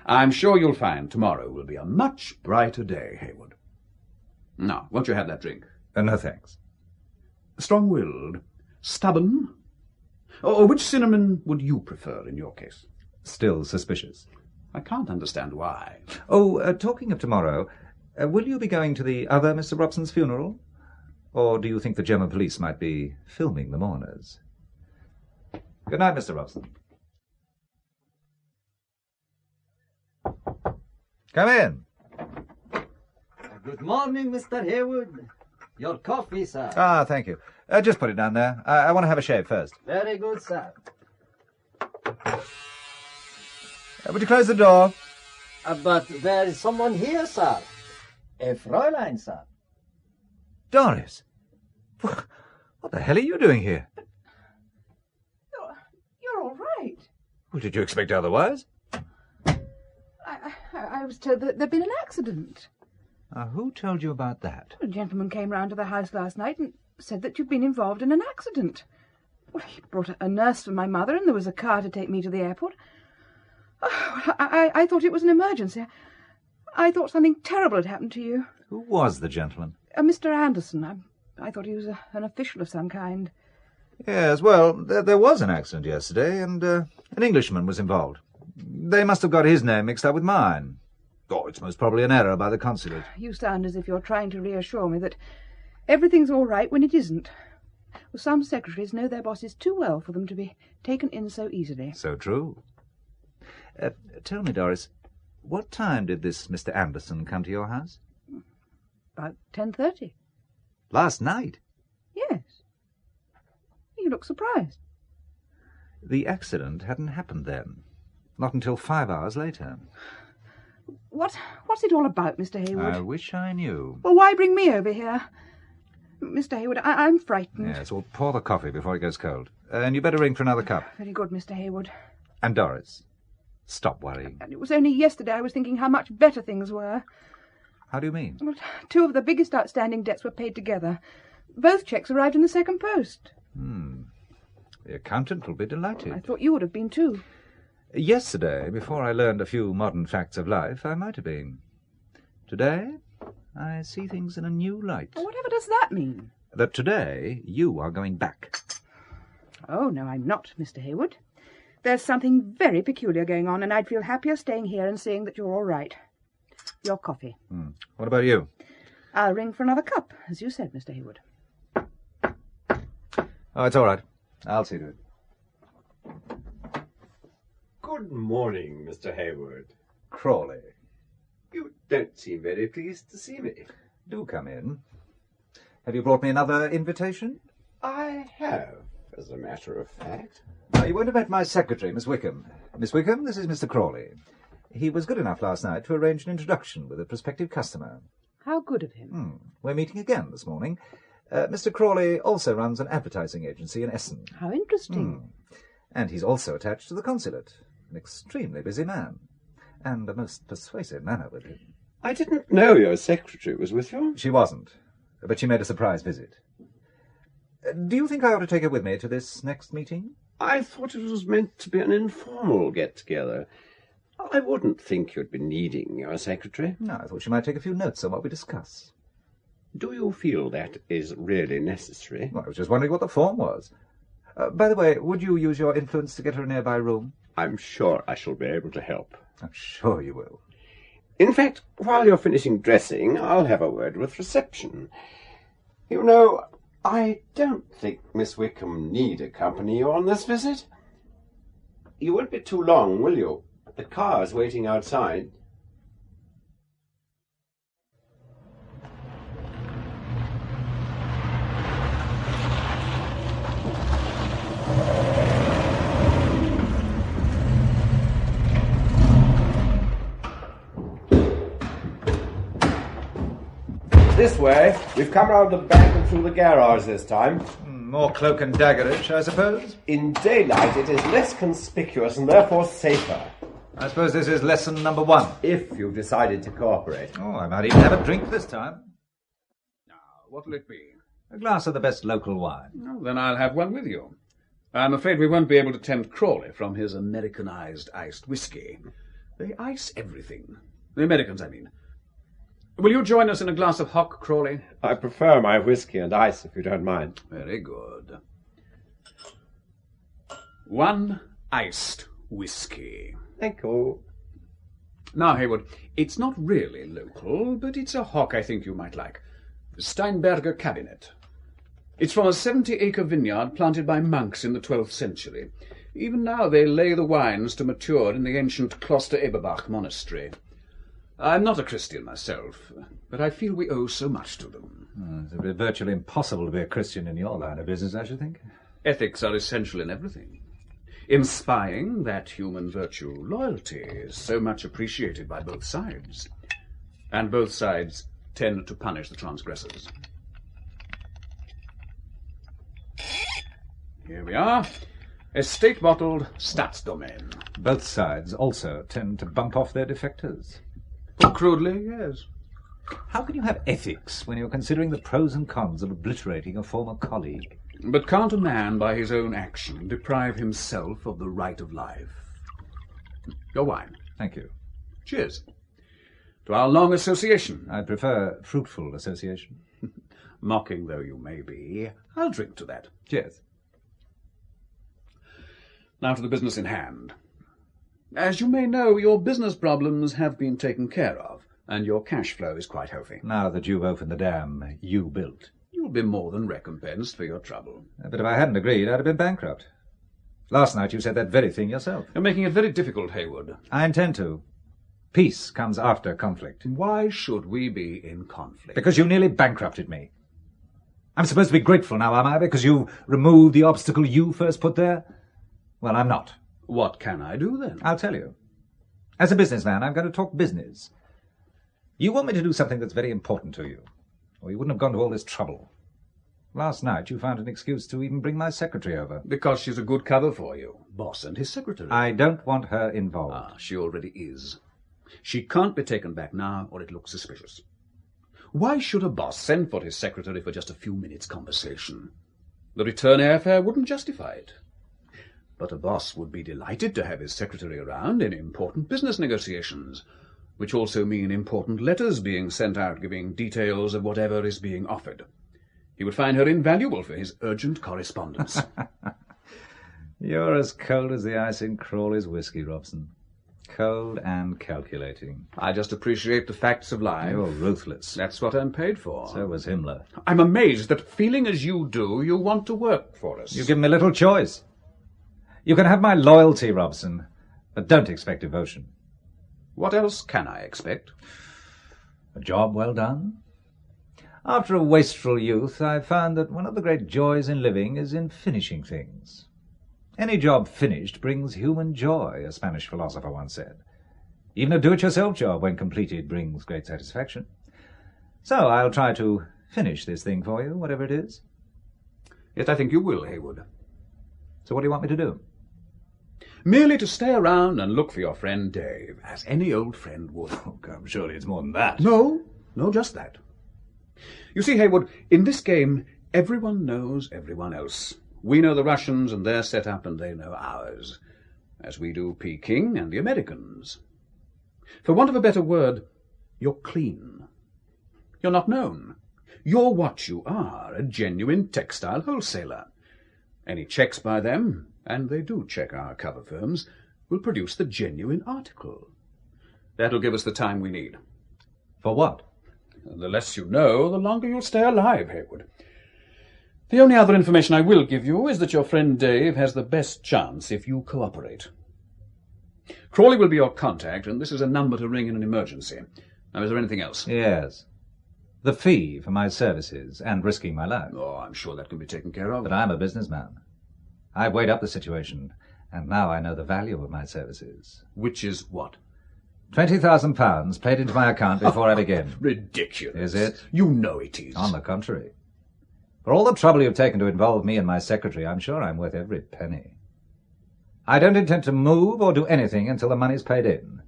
I'm sure you'll find tomorrow will be a much brighter day, Hayward. Now, won't you have that drink? No, thanks. Strong-willed? Stubborn? Or which cinnamon would you prefer in your case? Still suspicious. I can't understand why. Oh, talking of tomorrow, will you be going to the other Mr. Robson's funeral? Or do you think the German police might be filming the mourners? Good night, Mr. Robson. Come in. Good morning, Mr. Hayward. Your coffee, sir. Ah, thank you. Just put it down there. I want to have a shave first. Very good, sir. Would you close the door? But there is someone here, sir. A Fräulein, sir. Doris. What the hell are you doing here? You're all right. Well, did you expect otherwise? I was told that there'd been an accident. Who told you about that? A gentleman came round to the house last night and said that you'd been involved in an accident. Well, he brought a nurse for my mother, and there was a car to take me to the airport. Oh, I thought it was an emergency. I thought something terrible had happened to you. Who was the gentleman? Mr. Anderson. I thought he was an official of some kind. Yes, well, there was an accident yesterday, and an Englishman was involved. They must have got his name mixed up with mine. Oh, it's most probably an error by the consulate. You sound as if you're trying to reassure me that everything's all right when it isn't. Well, some secretaries know their bosses too well for them to be taken in so easily. So true. Tell me, Doris, what time did this Mr. Anderson come to your house? About 10:30. Last night? Yes. You look surprised. The accident hadn't happened then. Not until 5 hours later. What's it all about, Mr. Hayward? I wish I knew. Well, why bring me over here? Mr. Hayward, I'm frightened. Yes, well, pour the coffee before it goes cold. And you better ring for another cup. Very good, Mr. Hayward. And Doris, stop worrying. And it was only yesterday I was thinking how much better things were. How do you mean? Well, 2 of the biggest outstanding debts were paid together. Both cheques arrived in the second post. The accountant will be delighted. I thought you would have been too. Yesterday, before I learned a few modern facts of life, I might have been. Today, I see things in a new light. Well, whatever does that mean? That today, you are going back. Oh, no, I'm not, Mr. Hayward. There's something very peculiar going on, and I'd feel happier staying here and seeing that you're all right. Your coffee. What about you? I'll ring for another cup, as you said, Mr. Hayward. Oh, it's all right. I'll see to it. Good morning, Mr. Hayward. Crawley. You don't seem very pleased to see me. Do come in. Have you brought me another invitation? I have, as a matter of fact. You won't have met my secretary, Miss Wickham. Miss Wickham, this is Mr. Crawley. He was good enough last night to arrange an introduction with a prospective customer. How good of him. We're meeting again this morning. Mr. Crawley also runs an advertising agency in Essen. How interesting. And he's also attached to the consulate. An extremely busy man. And a most persuasive manner with him. I didn't know your secretary was with you. She wasn't, but she made a surprise visit. Do you think I ought to take her with me to this next meeting? I thought it was meant to be an informal get-together. I wouldn't think you'd be needing your secretary. No, I thought she might take a few notes on what we discuss. Do you feel that is really necessary? Well, I was just wondering what the form was. By the way, would you use your influence to get her a nearby room? I'm sure I shall be able to help. I'm sure you will. In fact, while you're finishing dressing, I'll have a word with reception. You know, I don't think Miss Wickham need accompany you on this visit. You won't be too long, will you? The car's waiting outside. This way. We've come round the back and through the garage this time. More cloak and daggerish, I suppose? In daylight it is less conspicuous and therefore safer. I suppose this is lesson number 1. If you've decided to cooperate. Oh, I might even have a drink this time. Now, what'll it be? A glass of the best local wine. Oh, then I'll have one with you. I'm afraid we won't be able to tempt Crawley from his Americanized iced whiskey. They ice everything. The Americans, I mean. Will you join us in a glass of hock, Crawley? I prefer my whiskey and ice, if you don't mind. Very good. 1 iced whiskey. Thank you. Now, Hayward, it's not really local, but it's a hock I think you might like. Steinberger Cabinet. It's from a 70-acre vineyard planted by monks in the 12th century. Even now they lay the wines to mature in the ancient Kloster Eberbach monastery. I'm not a Christian myself, but I feel we owe so much to them. It's virtually impossible to be a Christian in your line of business, I should think. Ethics are essential in everything. In spying, that human virtue, loyalty, is so much appreciated by both sides. And both sides tend to punish the transgressors. Here we are. Estate-bottled Staatsdomain. Both sides also tend to bump off their defectors. Put crudely, yes. How can you have ethics when you're considering the pros and cons of obliterating a former colleague? But can't a man, by his own action, deprive himself of the right of life? Your wine. Thank you. Cheers. To our long association. I prefer fruitful association. Mocking though you may be, I'll drink to that. Cheers. Now to the business in hand. As you may know, your business problems have been taken care of, and your cash flow is quite healthy. Now that you've opened the dam you built. You'll be more than recompensed for your trouble. But if I hadn't agreed, I'd have been bankrupt. Last night you said that very thing yourself. You're making it very difficult, Hayward. I intend to. Peace comes after conflict. Why should we be in conflict? Because you nearly bankrupted me. I'm supposed to be grateful now, am I, because you removed the obstacle you first put there? Well, I'm not. What can I do, then? I'll tell you. As a businessman, I'm going to talk business. You want me to do something that's very important to you, or you wouldn't have gone to all this trouble. Last night you found an excuse to even bring my secretary over. Because she's a good cover for you. Boss and his secretary. I don't want her involved. She already is. She can't be taken back now, or it looks suspicious. Why should a boss send for his secretary for just a few minutes' conversation? The return airfare wouldn't justify it. But a boss would be delighted to have his secretary around in important business negotiations, which also mean important letters being sent out giving details of whatever is being offered. He would find her invaluable for his urgent correspondence. You're as cold as the ice in Crawley's whiskey, Robson. Cold and calculating. I just appreciate the facts of life. You're ruthless. That's what I'm paid for. So was Himmler. I'm amazed that, feeling as you do, you want to work for us. You've given me little choice. You can have my loyalty, Robson, but don't expect devotion. What else can I expect? A job well done? After a wasteful youth, I found that one of the great joys in living is in finishing things. Any job finished brings human joy, a Spanish philosopher once said. Even a do-it-yourself job, when completed, brings great satisfaction. So I'll try to finish this thing for you, whatever it is. Yet I think you will, Hayward. So what do you want me to do? Merely to stay around and look for your friend Dave, as any old friend would. Oh, come, surely it's more than that. No, just that. You see, Hayward, in this game, everyone knows everyone else. We know the Russians and their setup, and they know ours, as we do Peking and the Americans. For want of a better word, you're clean. You're not known. You're what you are, a genuine textile wholesaler. Any checks by them, and they do check our cover firms, will produce the genuine article. That'll give us the time we need. For what? The less you know, the longer you'll stay alive, Hayward. The only other information I will give you is that your friend Dave has the best chance if you cooperate. Crawley will be your contact, and this is a number to ring in an emergency. Now, is there anything else? Yes. The fee for my services and risking my life. Oh, I'm sure that can be taken care of. But I'm a businessman. I've weighed up the situation, and now I know the value of my services. Which is what? £20,000 paid into my account before I begin. Ridiculous. Is it? You know it is. On the contrary. For all the trouble you've taken to involve me and my secretary, I'm sure I'm worth every penny. I don't intend to move or do anything until the money's paid in.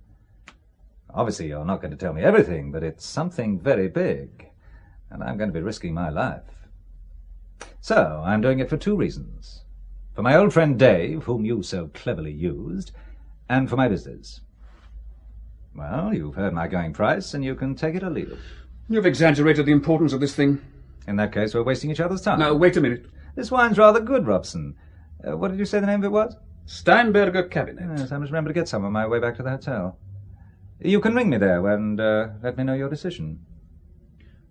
Obviously, you're not going to tell me everything, but it's something very big, and I'm going to be risking my life. So, I'm doing it for two reasons. For my old friend Dave, whom you so cleverly used, and for my business. Well, you've heard my going price, and you can take it or leave it. You've exaggerated the importance of this thing. In that case, we're wasting each other's time. Now, wait a minute. This wine's rather good, Robson. What did you say the name of it was? Steinberger Cabinet. Yes, I must remember to get some on my way back to the hotel. You can ring me there and let me know your decision.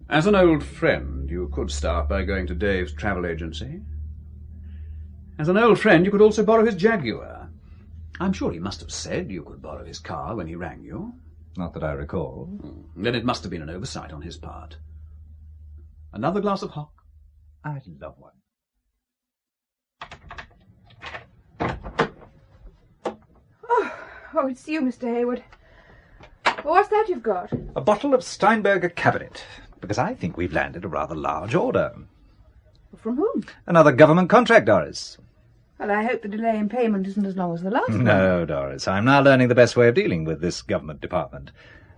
As an old friend, you could start by going to Dave's travel agency. As an old friend, you could also borrow his Jaguar. I'm sure he must have said you could borrow his car when he rang you. Not that I recall. Then it must have been an oversight on his part. Another glass of hock? I'd love one. Oh, it's you, Mr. Hayward. Well, what's that you've got? A bottle of Steinberger Cabinet, because I think we've landed a rather large order. From whom? Another government contract, Doris. Well, I hope the delay in payment isn't as long as the last one. No, Doris. I'm now learning the best way of dealing with this government department.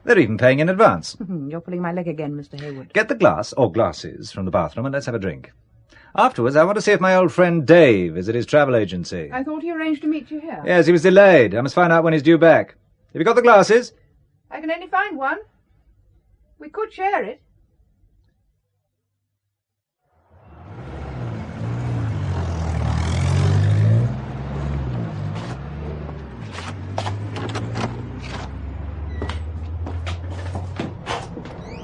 They're even paying in advance. You're pulling my leg again, Mr. Hayward. Get the glass, or glasses, from the bathroom and let's have a drink. Afterwards, I want to see if my old friend Dave is at his travel agency. I thought he arranged to meet you here. Yes, he was delayed. I must find out when he's due back. Have you got the glasses? I can only find one. We could share it.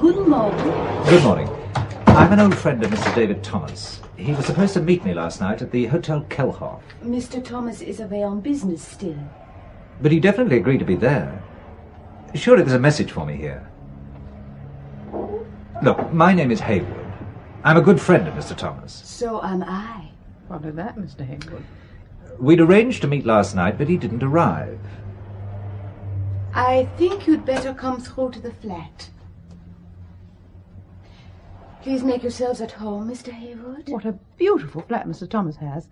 Good morning. Good morning. I'm an old friend of Mr. David Thomas. He was supposed to meet me last night at the Hotel Kelhoff. Mr. Thomas is away on business still. But he definitely agreed to be there. Surely there's a message for me here. Look, my name is Hayward. I'm a good friend of Mr. Thomas. So am I. What of that, Mr. Hayward? We'd arranged to meet last night, but he didn't arrive. I think you'd better come through to the flat. Please make yourselves at home, Mr. Hayward. What a beautiful flat Mr. Thomas has.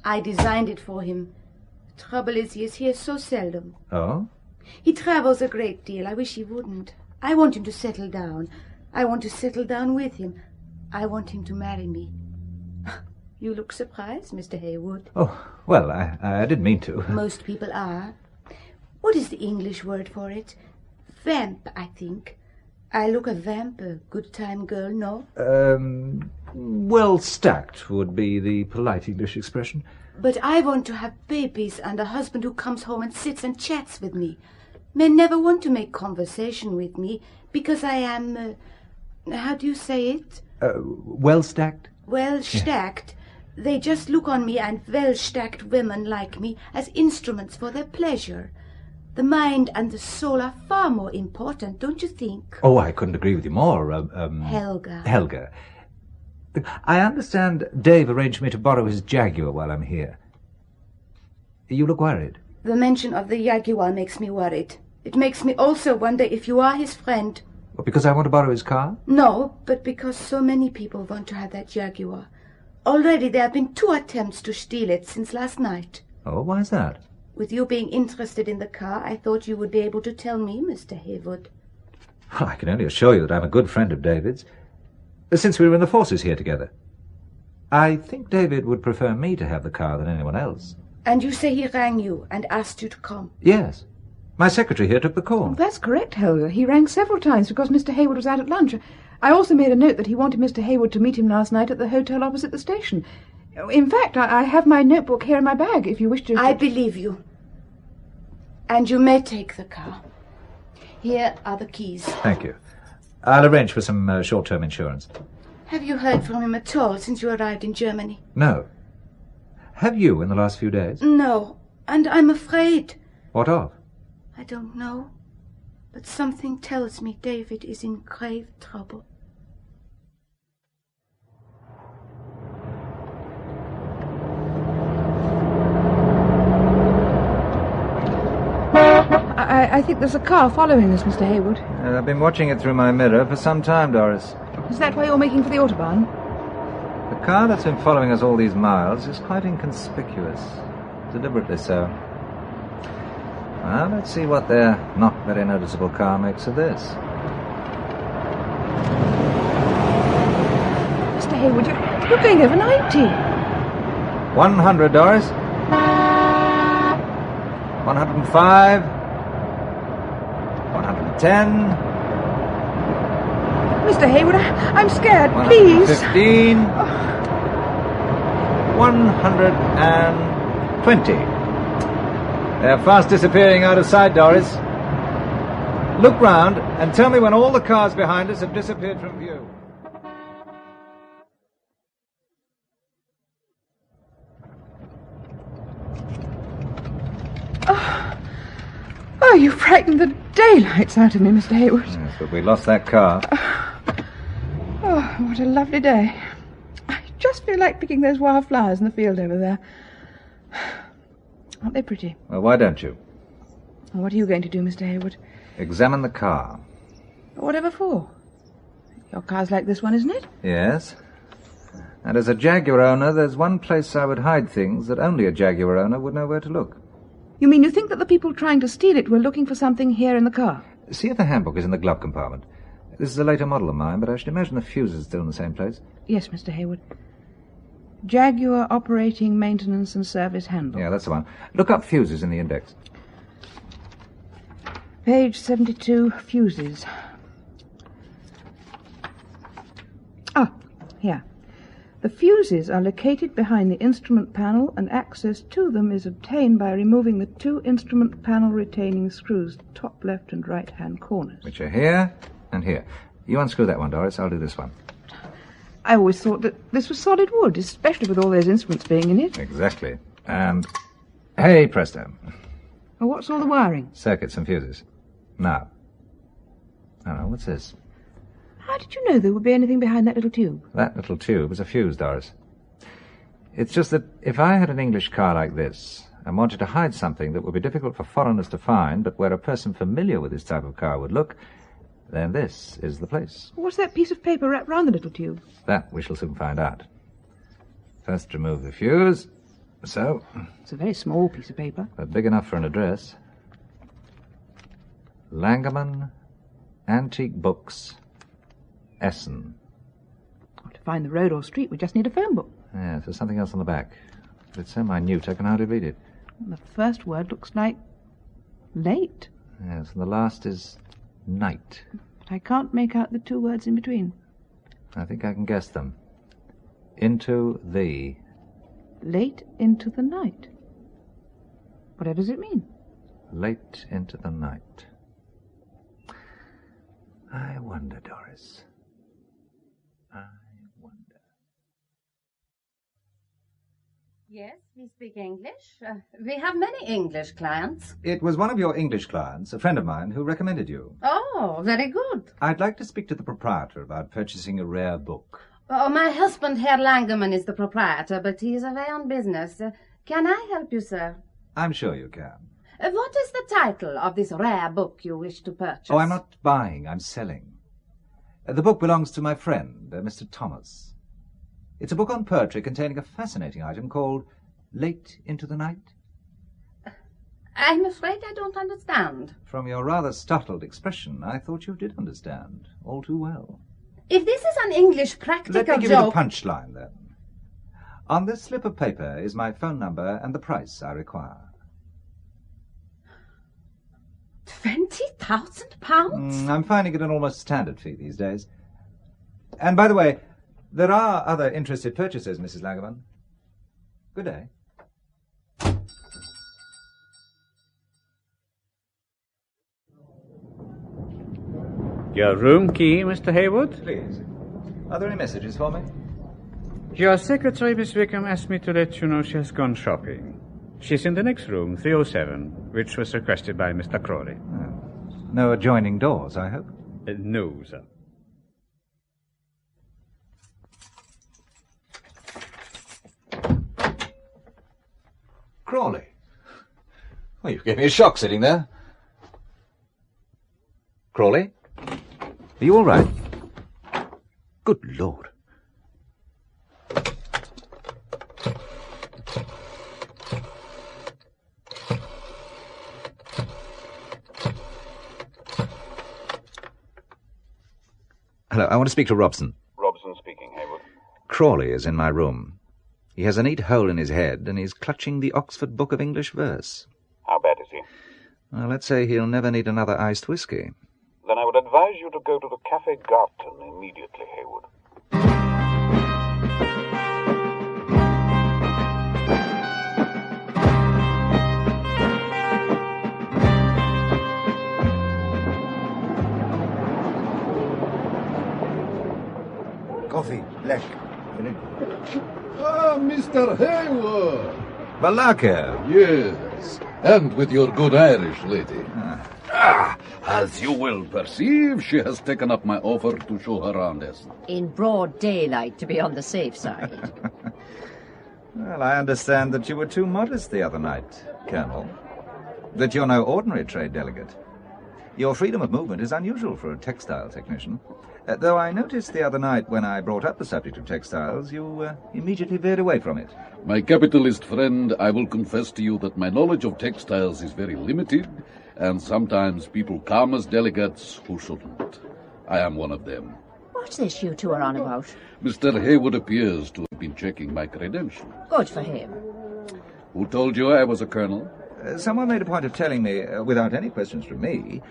I designed it for him. The trouble is, he is here so seldom. Oh? He travels a great deal. I wish he wouldn't. I want him to settle down. I want to settle down with him. I want him to marry me. You look surprised, Mr. Hayward. Oh, well, I didn't mean to. Most people are. What is the English word for it? Vamp, I think. I look a vamp, a good-time girl, no? Well stacked would be the polite English expression. But I want to have babies and a husband who comes home and sits and chats with me. Men never want to make conversation with me because I am, how do you say it? Well stacked? Well stacked. Yeah. They just look on me and well-stacked women like me as instruments for their pleasure. The mind and the soul are far more important, don't you think? Oh, I couldn't agree with you more. Helga. I understand Dave arranged for me to borrow his Jaguar while I'm here. You look worried. The mention of the Jaguar makes me worried. It makes me also wonder if you are his friend. What, because I want to borrow his car? No, but because so many people want to have that Jaguar. Already there have been 2 attempts to steal it since last night. Oh, why is that? With you being interested in the car, I thought you would be able to tell me, Mr. Hayward. Well, I can only assure you that I'm a good friend of David's. Since we were in the forces here together. I think David would prefer me to have the car than anyone else. And you say he rang you and asked you to come? Yes. My secretary here took the call. Oh, that's correct, Helga. He rang several times because Mr. Hayward was out at lunch. I also made a note that he wanted Mr. Hayward to meet him last night at the hotel opposite the station. In fact, I have my notebook here in my bag, if you wish to... I believe you. And you may take the car. Here are the keys. Thank you. I'll arrange for some short-term insurance. Have you heard from him at all since you arrived in Germany? No. Have you in the last few days? No, and I'm afraid. What of? I don't know, but something tells me David is in grave trouble. I think there's a car following us, Mr. Hayward. I've been watching it through my mirror for some time, Doris. Is that why you're making for the Autobahn? The car that's been following us all these miles is quite inconspicuous. Deliberately so. Well, let's see what their not very noticeable car makes of this. Mr. Hayward, you're going over 90. 100, Doris. 105. 110. Mr. Hayward, I'm scared. Please. 115. 120. They're fast disappearing out of sight, Doris. Look round and tell me when all the cars behind us have disappeared from view. Oh, you frightened the daylights out of me, Mr. Hayward. Yes, but we lost that car. Oh, what a lovely day. I just feel like picking those wild flowers in the field over there. Aren't they pretty? Well, why don't you? What are you going to do, Mr. Hayward? Examine the car. Whatever for? Your car's like this one, isn't it? Yes. And as a Jaguar owner, there's one place I would hide things that only a Jaguar owner would know where to look. You mean you think that the people trying to steal it were looking for something here in the car? See if the handbook is in the glove compartment. This is a later model of mine, but I should imagine the fuse is still in the same place. Yes, Mr. Hayward. Jaguar Operating Maintenance and Service Handbook. Yeah, that's the one. Look up fuses in the index. Page 72, fuses. Ah, here. The fuses are located behind the instrument panel, and access to them is obtained by removing the 2 instrument panel retaining screws, top left and right hand corners. Which are here and here. You unscrew that one, Doris. I'll do this one. I always thought that this was solid wood, especially with all those instruments being in it. Exactly. And hey, presto. Well, what's all the wiring? Circuits and fuses. Now. Oh, what's this? How did you know there would be anything behind that little tube? That little tube is a fuse, Doris. It's just that if I had an English car like this and wanted to hide something that would be difficult for foreigners to find, but where a person familiar with this type of car would look, then this is the place. What's that piece of paper wrapped round the little tube? That we shall soon find out. First remove the fuse. So. It's a very small piece of paper. But big enough for an address. Langerman, Antique Books, Essen. Well, to find the road or street, we just need a phone book. Yes, there's something else on the back. But it's so minute I can hardly read it. The first word looks like late. Yes, and the last is night. But I can't make out the 2 words in between. I think I can guess them. Into the. Late into the night. What does it mean? Late into the night. I wonder, Doris. I wonder. Yes, we speak English. We have many English clients. It was one of your English clients, a friend of mine, who recommended you. Oh, very good. I'd like to speak to the proprietor about purchasing a rare book. Oh, my husband, Herr Langemann, is the proprietor, but he is away on business. Can I help you, sir? I'm sure you can. What is the title of this rare book you wish to purchase? Oh, I'm not buying, I'm selling. The book belongs to my friend, Mr. Thomas. It's a book on poetry containing a fascinating item called Late into the Night. I'm afraid I don't understand. From your rather startled expression, I thought you did understand all too well. If this is an English practical joke... Let me give you the punchline, then. On this slip of paper is my phone number and the price I require. £20,000? I'm finding it an almost standard fee these days. And by the way, there are other interested purchasers, Mrs. Langemann. Good day. Your room key, Mr. Hayward? Please. Are there any messages for me? Your secretary, Miss Wickham, asked me to let you know she has gone shopping. She's in the next room, 307, which was requested by Mr. Crawley. Oh. No adjoining doors, I hope? No, sir. Crawley. Well, you gave me a shock sitting there. Crawley? Are you all right? Good Lord. Hello, I want to speak to Robson. Robson speaking, Hayward. Crawley is in my room. He has a neat hole in his head, and he's clutching the Oxford Book of English Verse. How bad is he? Well, let's say he'll never need another iced whiskey. Then I would advise you to go to the Café Garten immediately, Hayward. Coffee, black. Ah, Mr. Hayward. Balaka. Yes, and with your good Irish lady. As you will perceive, she has taken up my offer to show her around Essen. In broad daylight, to be on the safe side. Well, I understand that you were too modest the other night, Colonel. That you're no ordinary trade delegate. Your freedom of movement is unusual for a textile technician. Though I noticed the other night when I brought up the subject of textiles, you immediately veered away from it. My capitalist friend, I will confess to you that my knowledge of textiles is very limited, and sometimes people come as delegates who shouldn't. I am one of them. What's this you two are on about? Mr. Hayward appears to have been checking my credentials. Good for him. Who told you I was a colonel? Someone made a point of telling me, without any questions from me,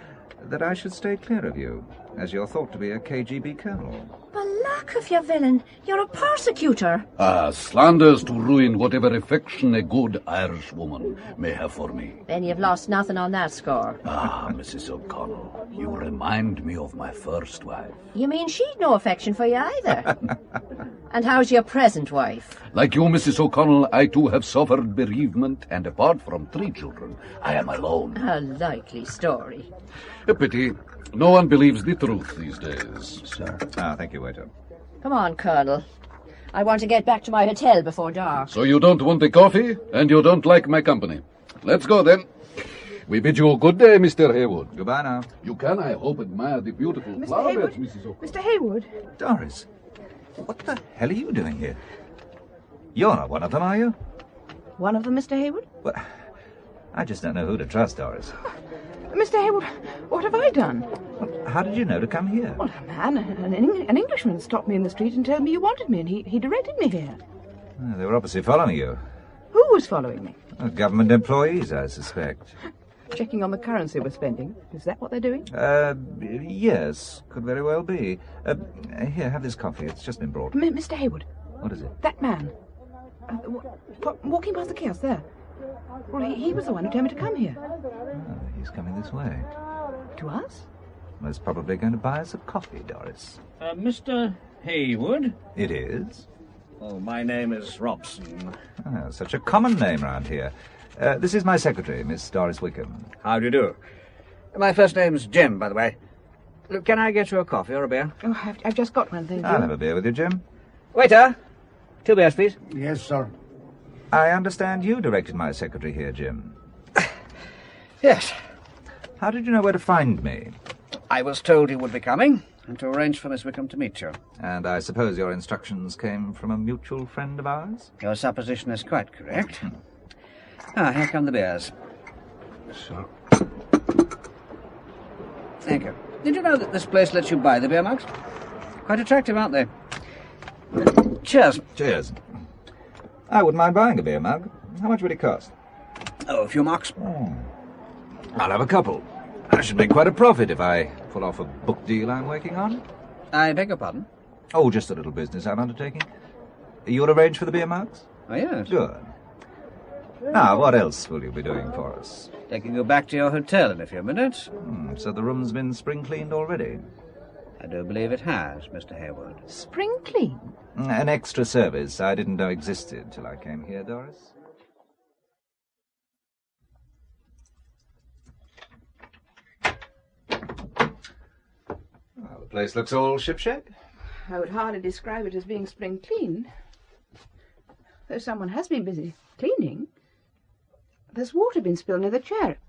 that I should stay clear of you, as you're thought to be a KGB colonel. Alack of you, villain. You're a persecutor. Slanders to ruin whatever affection a good Irish woman may have for me. Then you've lost nothing on that score. Mrs. O'Connell, you remind me of my first wife. You mean she'd no affection for you either? And how's your present wife? Like you, Mrs. O'Connell, I too have suffered bereavement, and apart from 3 children, I am alone. A likely story. A pity. No one believes the truth these days. Sir. Thank you, waiter. Come on, Colonel. I want to get back to my hotel before dark. So you don't want a coffee, and you don't like my company. Let's go, then. We bid you a good day, Mr. Hayward. Goodbye now. You can, I hope, admire the beautiful Mr. flower Hayward? beds, Mrs. O'Connell. Mr. Hayward? Doris, what the hell are you doing here? You're not one of them, are you? One of them, Mr. Hayward? Well, I just don't know who to trust, Doris. Mr. Hayward, what have I done? Well, how did you know to come here? Well, a man, an Englishman stopped me in the street and told me you wanted me, and he directed me here. They were obviously following you. Who was following me? Government employees, I suspect. Checking on the currency we're spending. Is that what they're doing? Yes, could very well be. Here, have this coffee. It's just been brought. Mr. Hayward. What is it? That man. Walking past the kiosk there. Well, he was the one who told me to come here. Oh, he's coming this way. To us? Most probably going to buy us a coffee, Doris. Mr. Hayward? It is. Oh, my name is Robson. Oh, such a common name round here. This is my secretary, Miss Doris Wickham. How do you do? My first name's Jim, by the way. Look, can I get you a coffee or a beer? Oh, I've just got one, thank you. I'll have a beer with you, Jim. Waiter! 2 beers, please. Yes, sir. I understand you directed my secretary here, Jim. Yes. How did you know where to find me? I was told you would be coming, and to arrange for Miss Wickham to meet you. And I suppose your instructions came from a mutual friend of ours? Your supposition is quite correct. Here come the beers. So. Thank you. Did you know that this place lets you buy the beer mugs? Quite attractive, aren't they? Cheers. Cheers. I wouldn't mind buying a beer mug. How much would it cost? Oh, a few marks. I'll have a couple. I should make quite a profit if I pull off a book deal I'm working on. I beg your pardon? Oh, just a little business I'm undertaking. You'll arrange for the beer mugs? Oh, yes. Good. Now, what else will you be doing for us? Taking you back to your hotel in a few minutes. So the room's been spring-cleaned already? I do believe it has, Mr. Hayward. Spring clean? An extra service I didn't know existed till I came here, Doris. Well, the place looks all shipshape. I would hardly describe it as being spring clean. Though someone has been busy cleaning. There's water been spilled near the chair.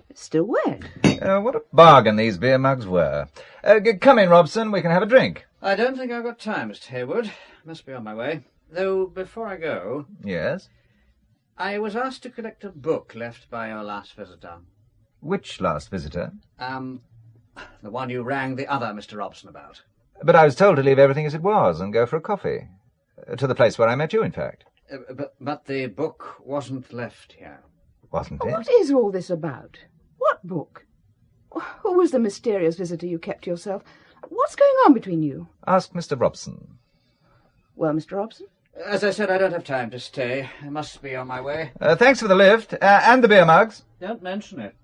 It's still wet. What a bargain these beer mugs were. Come in, Robson. We can have a drink. I don't think I've got time, Mr. Hayward. Must be on my way. Though, before I go... Yes? I was asked to collect a book left by your last visitor. Which last visitor? The one you rang the other Mr. Robson about. But I was told to leave everything as it was and go for a coffee. To the place where I met you, in fact. But the book wasn't left here. Wasn't it? What is all this about? What book? Who was the mysterious visitor you kept to yourself? What's going on between you? Ask Mr. Robson. Well, Mr. Robson? As I said, I don't have time to stay. I must be on my way. Thanks for the lift, and the beer mugs. Don't mention it.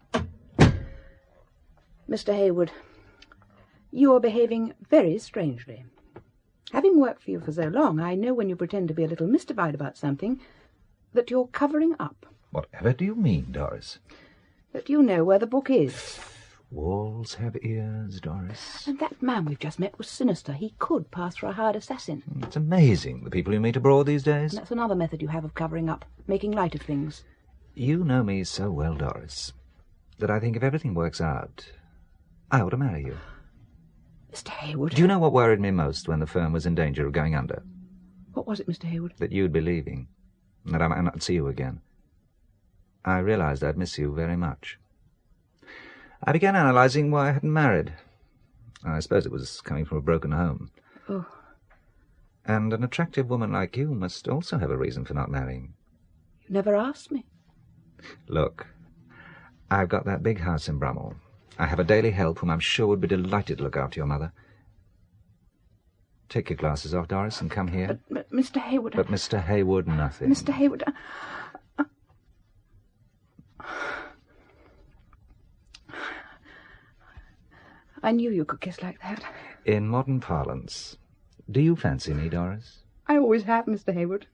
Mr. Hayward, you are behaving very strangely. Having worked for you for so long, I know when you pretend to be a little mystified about something, that you're covering up. Whatever do you mean, Doris? That you know where the book is. Walls have ears, Doris. And that man we've just met was sinister. He could pass for a hired assassin. It's amazing, the people you meet abroad these days. And that's another method you have of covering up, making light of things. You know me so well, Doris, that I think if everything works out, I ought to marry you. Mr. Hayward... Do you know what worried me most when the firm was in danger of going under? What was it, Mr. Hayward? That you'd be leaving, and that I might not see you again. I realized I'd miss you very much. I began analyzing why I hadn't married. I suppose it was coming from a broken home. Oh. And an attractive woman like you must also have a reason for not marrying. You never asked me. Look, I've got that big house in Brummel. I have a daily help whom I'm sure would be delighted to look after your mother. Take your glasses off, Doris, and come here. But Mr. Hayward... But Mr. Hayward, nothing. Mr. Hayward... I knew you could kiss like that. In modern parlance, do you fancy me, Doris? I always have, Mr. Hayward.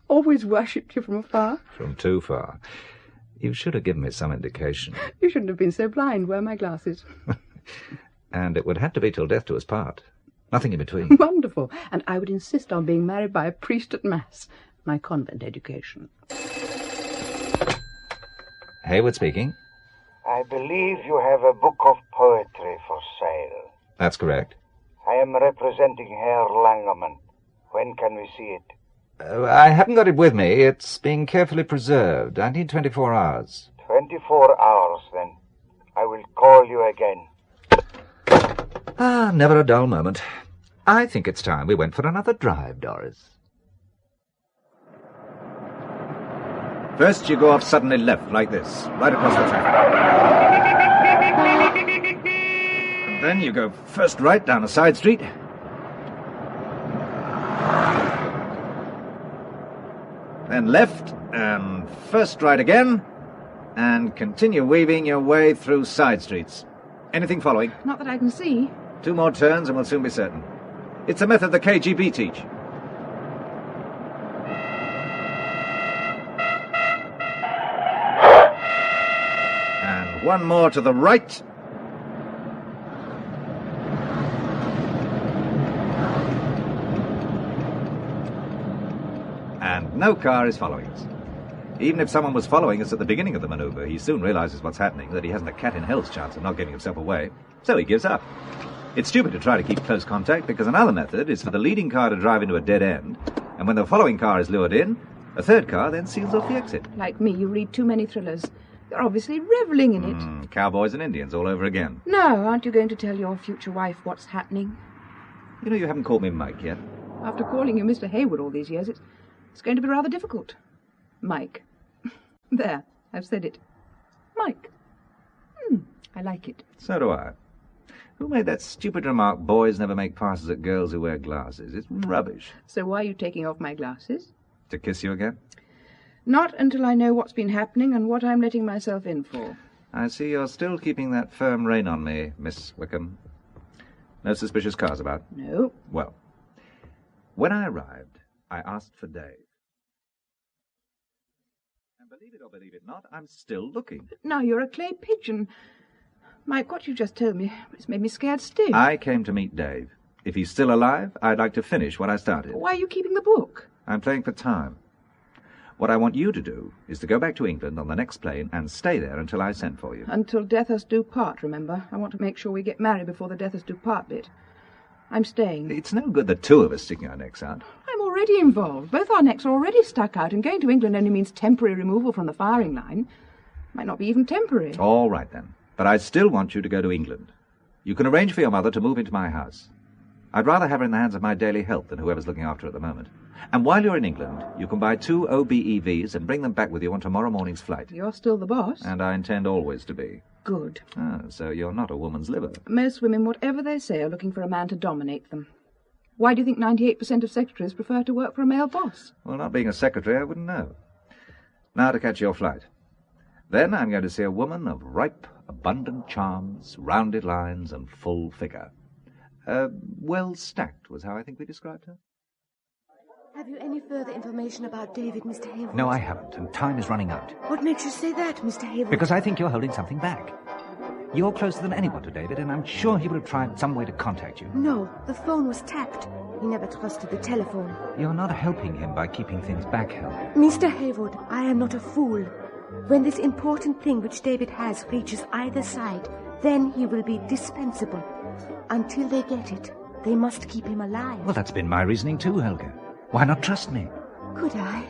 Always worshipped you from afar. From too far. You should have given me some indication. You shouldn't have been so blind. Wear my glasses. And it would have to be till death do us part. Nothing in between. Wonderful. And I would insist on being married by a priest at Mass. My convent education. Hayward speaking. I believe you have a book of poetry for sale. That's correct. I am representing Herr Langerman. When can we see it? I haven't got it with me. It's being carefully preserved. I need 24 hours. 24 hours, then. I will call you again. Never a dull moment. I think it's time we went for another drive, Doris. First you go off suddenly left, like this, right across the traffic. And then you go first right down a side street. Then left, and first right again, and continue weaving your way through side streets. Anything following? Not that I can see. 2 more turns and we'll soon be certain. It's a method the KGB teach. one more to the right. And no car is following us. Even if someone was following us at the beginning of the manoeuvre, he soon realizes what's happening, that he hasn't a cat in hell's chance of not getting himself away, so he gives up. It's stupid to try to keep close contact, because another method is for the leading car to drive into a dead end, and when the following car is lured in, a third car then seals off the exit. Like me, you read too many thrillers. You're obviously revelling in it. Cowboys and Indians all over again. Now, aren't you going to tell your future wife what's happening? You know, you haven't called me Mike yet. After calling you Mr. Hayward all these years, it's going to be rather difficult. Mike. There, I've said it. Mike. I like it. So do I. Who made that stupid remark, boys never make passes at girls who wear glasses? It's rubbish. So why are you taking off my glasses? To kiss you again? Not until I know what's been happening and what I'm letting myself in for. I see you're still keeping that firm rein on me, Miss Wickham. No suspicious cars about? No. Well, when I arrived, I asked for Dave. And believe it or believe it not, I'm still looking. Now you're a clay pigeon. Mike, what you just told me, it's made me scared stiff. I came to meet Dave. If he's still alive, I'd like to finish what I started. Why are you keeping the book? I'm playing for time. What I want you to do is to go back to England on the next plane and stay there until I send for you. Until death us do part, remember? I want to make sure we get married before the death us do part bit. I'm staying. It's no good the two of us sticking our necks out. I'm already involved. Both our necks are already stuck out, and going to England only means temporary removal from the firing line. Might not be even temporary. All right, then. But I still want you to go to England. You can arrange for your mother to move into my house. I'd rather have her in the hands of my daily help than whoever's looking after her at the moment. And while you're in England, you can buy 2 OBEVs and bring them back with you on tomorrow morning's flight. You're still the boss. And I intend always to be. Good. Ah, so you're not a woman's liver. Most women, whatever they say, are looking for a man to dominate them. Why do you think 98% of secretaries prefer to work for a male boss? Well, not being a secretary, I wouldn't know. Now to catch your flight. Then I'm going to see a woman of ripe, abundant charms, rounded lines, and full figure. Well stacked was how I think we described her. Have you any further information about David, Mr. Hayward? No, I haven't, and time is running out. What makes you say that, Mr. Hayward? Because I think you're holding something back. You're closer than anyone to David, and I'm sure he would have tried some way to contact you. No, the phone was tapped. He never trusted the telephone. You're not helping him by keeping things back, Helga. Mr. Hayward, I am not a fool. When this important thing which David has reaches either side, then he will be dispensable. Until they get it, they must keep him alive. Well, that's been my reasoning too, Helga. Why not trust me? Could I?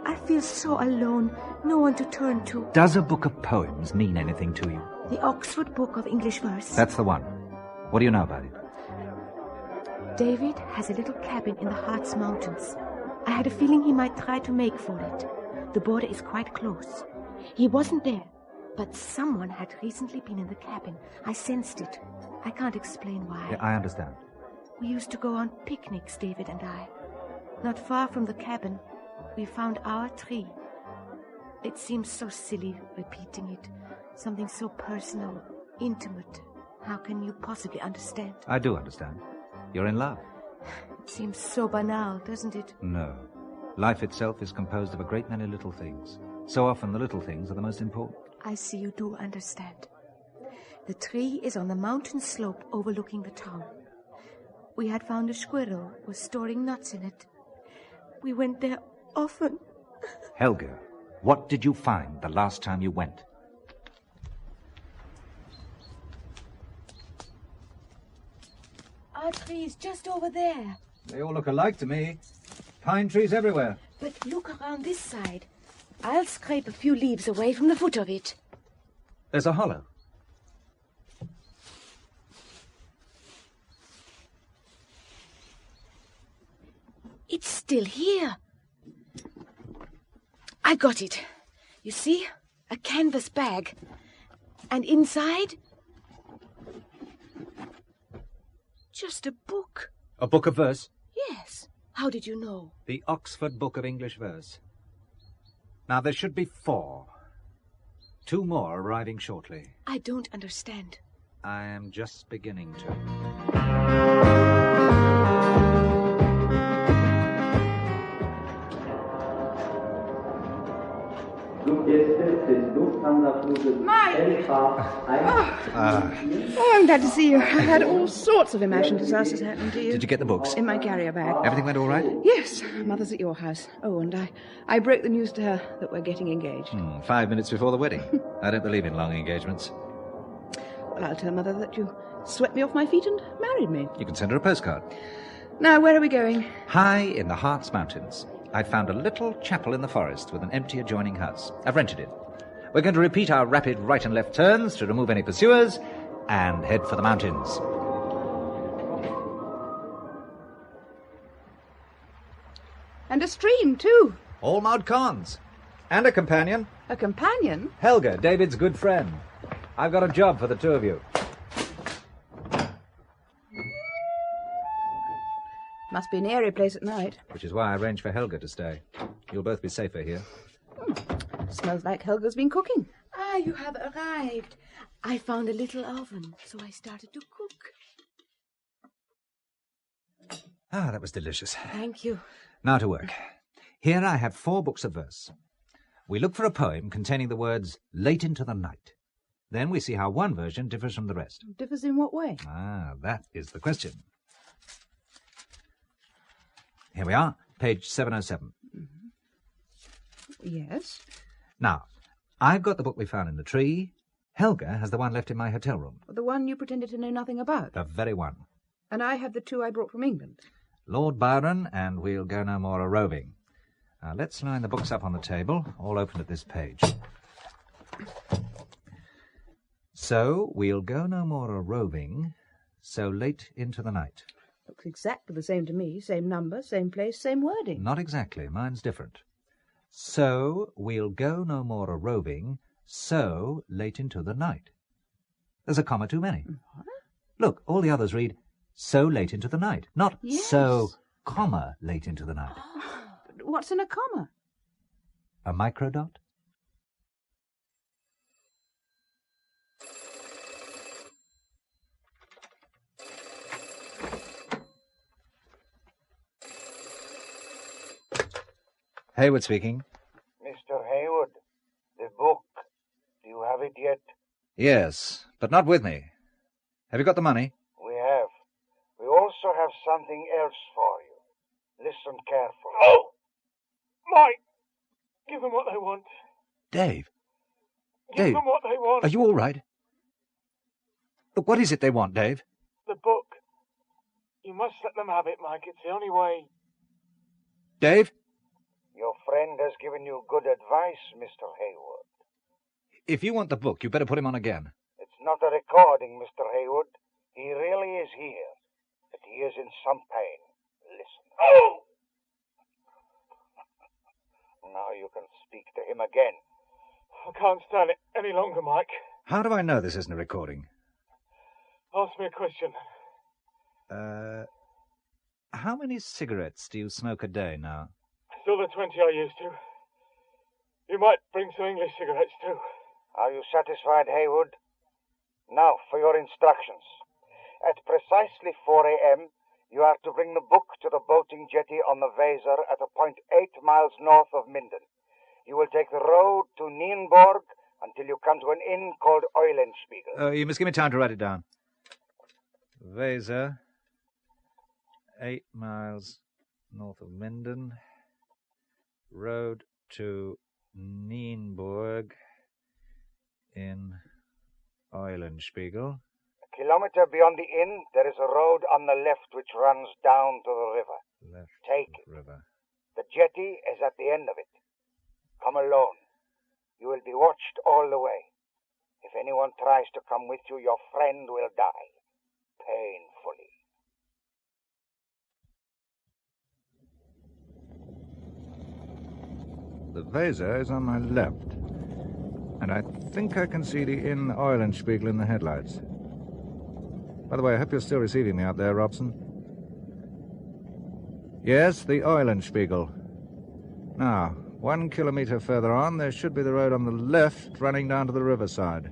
I feel so alone, no one to turn to. Does a book of poems mean anything to you? The Oxford Book of English Verse. That's the one. What do you know about it? David has a little cabin in the Harz Mountains. I had a feeling he might try to make for it. The border is quite close. He wasn't there, but someone had recently been in the cabin. I sensed it. I can't explain why. Yeah, I understand. We used to go on picnics, David and I. Not far from the cabin, we found our tree. It seems so silly repeating it. Something so personal, intimate. How can you possibly understand? I do understand. You're in love. It seems so banal, doesn't it? No. Life itself is composed of a great many little things. So often the little things are the most important. I see you do understand. The tree is on the mountain slope overlooking the town. We had found a squirrel was storing nuts in it. We went there often. Helga, what did you find the last time you went? Our tree is just over there. They all look alike to me. Pine trees everywhere. But look around this side. I'll scrape a few leaves away from the foot of it. There's a hollow. It's still here. I got it. You see? A canvas bag. And inside... just a book. A book of verse? Yes. How did you know? The Oxford Book of English Verse. Now, there should be 4. 2 more arriving shortly. I don't understand. I am just beginning to. Fluggäste des Lufthansa Mike! Oh, I'm glad to see you. I've had all sorts of imagined disasters happen to you. Did you get the books? In my carrier bag. Everything went all right? Yes. Mother's at your house. Oh, and I broke the news to her that we're getting engaged. 5 minutes before the wedding. I don't believe in long engagements. Well, I'll tell Mother that you swept me off my feet and married me. You can send her a postcard. Now, where are we going? High in the Harz Mountains. I found a little chapel in the forest with an empty adjoining house. I've rented it. We're going to repeat our rapid right and left turns to remove any pursuers and head for the mountains. And a stream, too. All Maud Cons. And a companion. A companion? Helga, David's good friend. I've got a job for the two of you. Must be an airy place at night. Which is why I arranged for Helga to stay. You'll both be safer here. Smells like Helga's been cooking. Ah, you have arrived. I found a little oven, so I started to cook. Ah, that was delicious. Thank you. Now to work. Here I have 4 books of verse. We look for a poem containing the words late into the night. Then we see how one version differs from the rest. Differs in what way? Ah, that is the question. Here we are, page 707. Yes. Now, I've got the book we found in the tree. Helga has the one left in my hotel room. The one you pretended to know nothing about. The very one. And I have the 2 I brought from England. Lord Byron and We'll Go No More A-Roving. Now, let's line the books up on the table, all open at this page. So, We'll Go No More A-Roving, so late into the night. Looks exactly the same to me. Same number, same place, same wording. Not exactly. Mine's different. So we'll go no more a-roving, so late into the night. There's a comma too many. What? Look, all the others read, so late into the night, not yes. So, comma, late into the night. But what's in a comma? A microdot? Hayward speaking. Mr. Hayward, the book, do you have it yet? Yes, but not with me. Have you got the money? We have. We also have something else for you. Listen carefully. Oh! Mike! Give them what they want. Dave. Give Dave, them what they want. are you all right? Look, what is it they want, Dave? The book. You must let them have it, Mike. It's the only way. Dave? Your friend has given you good advice, Mr. Hayward. If you want the book, you better put him on again. It's not a recording, Mr. Hayward. He really is here. But he is in some pain. Listen. Oh! Now you can speak to him again. I can't stand it any longer, Mike. How do I know this isn't a recording? Ask me a question. How many cigarettes do you smoke a day now? Still the 20 I used to. You might bring some English cigarettes, too. Are you satisfied, Hayward? Now, for your instructions. At precisely 4 a.m., you are to bring the book to the boating jetty on the Weser at a point 8 miles north of Minden. You will take the road to Nienburg until you come to an inn called Eulenspiegel. You must give me time to write it down. Weser, 8 miles north of Minden. Road to Nienburg in Eulenspiegel. A kilometer beyond the inn, there is a road on the left which runs down to the river. Left Take it. river. The jetty is at the end of it. Come alone. You will be watched all the way. If anyone tries to come with you, your friend will die. Painfully. The Weser is on my left, and I think I can see the inn Eulenspiegel in the headlights. By the way, I hope you're still receiving me out there, Robson. Yes, the Eulenspiegel. Now, 1 kilometer further on, there should be the road on the left running down to the riverside.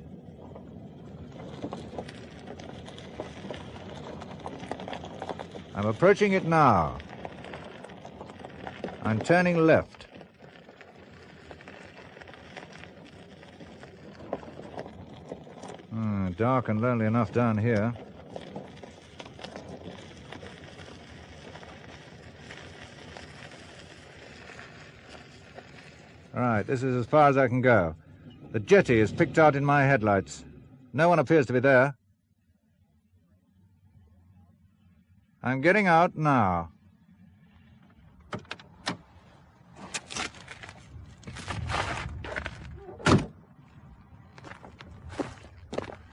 I'm approaching it now. I'm turning left. dark and lonely enough down here. All right, this is as far as I can go. The jetty is picked out in my headlights. No one appears to be there. I'm getting out now.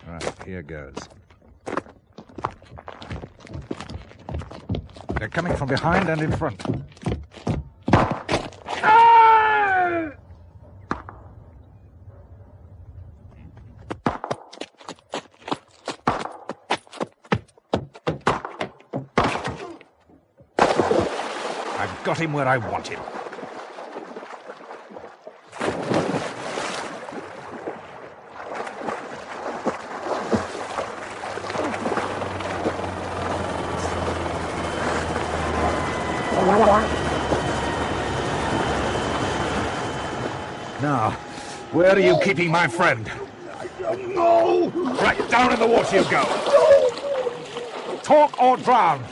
Right, here goes. They're coming from behind and in front. I've got him where I want him. Now, where are you keeping my friend? I don't know. Right, down in the water you go. Talk or drown.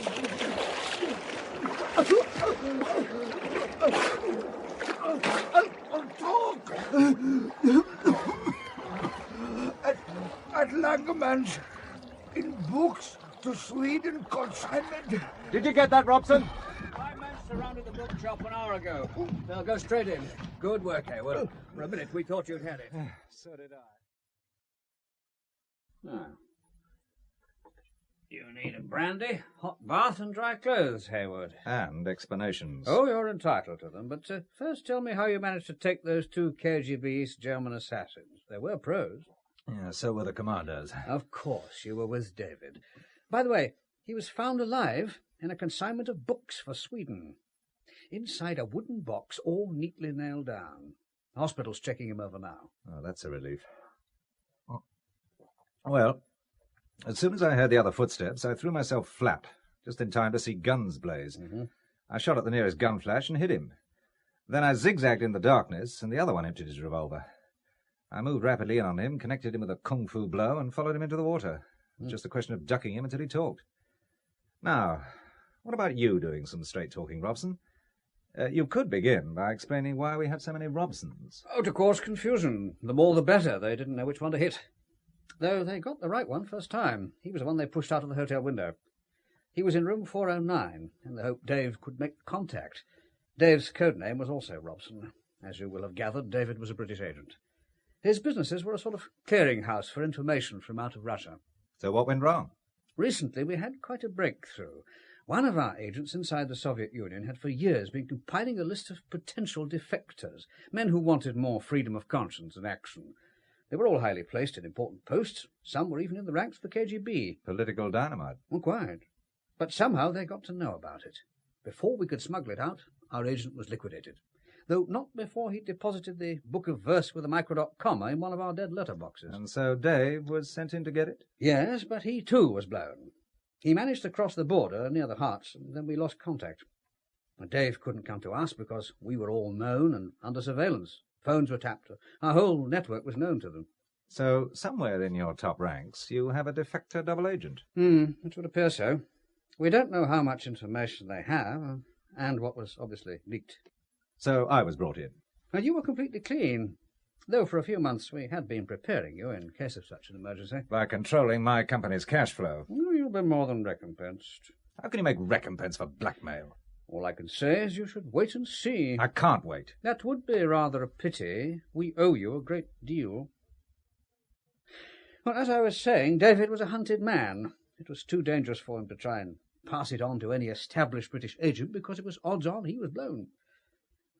Talk. At Langermann's, in books to Sweden consignment. Did you get that, Robson? My men surrounded the bookshop an hour ago. They'll go straight in. Good work, Hayward. For a minute, we thought you'd had it. So did I. Ah. You need a brandy, hot bath, and dry clothes, Hayward. And explanations. Oh, you're entitled to them. But first tell me how you managed to take those 2 KGB East German assassins. They were pros. Yeah, so were the commandos. Of course, you were with David. By the way, he was found alive in a consignment of books for Sweden. Inside a wooden box, all neatly nailed down. The hospital's checking him over now. Oh, that's a relief. Well, as soon as I heard the other footsteps, I threw myself flat, just in time to see guns blaze. Mm-hmm. I shot at the nearest gun flash and hit him. Then I zigzagged in the darkness, and the other one emptied his revolver. I moved rapidly in on him, connected him with a kung fu blow, and followed him into the water. It was just a question of ducking him until he talked. Now, what about you doing some straight-talking, Robson? You could begin by explaining why we have so many Robsons. Oh, to cause confusion. The more the better. They didn't know which one to hit. Though they got the right one first time. He was the one they pushed out of the hotel window. He was in room 409, in the hope Dave could make contact. Dave's code name was also Robson. As you will have gathered, David was a British agent. His businesses were a sort of clearinghouse for information from out of Russia. So what went wrong? Recently we had quite a breakthrough. One of our agents inside the Soviet Union had for years been compiling a list of potential defectors, men who wanted more freedom of conscience and action. They were all highly placed in important posts. Some were even in the ranks of the KGB. Political dynamite. Well, quite. But somehow they got to know about it. Before we could smuggle it out, our agent was liquidated. Though not before he deposited the book of verse with a microdot comma in one of our dead letter boxes. And so Dave was sent in to get it? Yes, but he too was blown. He managed to cross the border near the Hearts, and then we lost contact. Dave couldn't come to us because we were all known and under surveillance. Phones were tapped. Our whole network was known to them. So somewhere in your top ranks you have a defector double agent? It would appear so. We don't know how much information they have, and what was obviously leaked. So I was brought in? And you were completely clean, though for a few months we had been preparing you in case of such an emergency. By controlling my company's cash flow? You'll be more than recompensed. How can you make recompense for blackmail? All I can say is you should wait and see. I can't wait. That would be rather a pity. We owe you a great deal. Well, as I was saying, David was a hunted man. It was too dangerous for him to try and pass it on to any established British agent because it was odds on he was blown.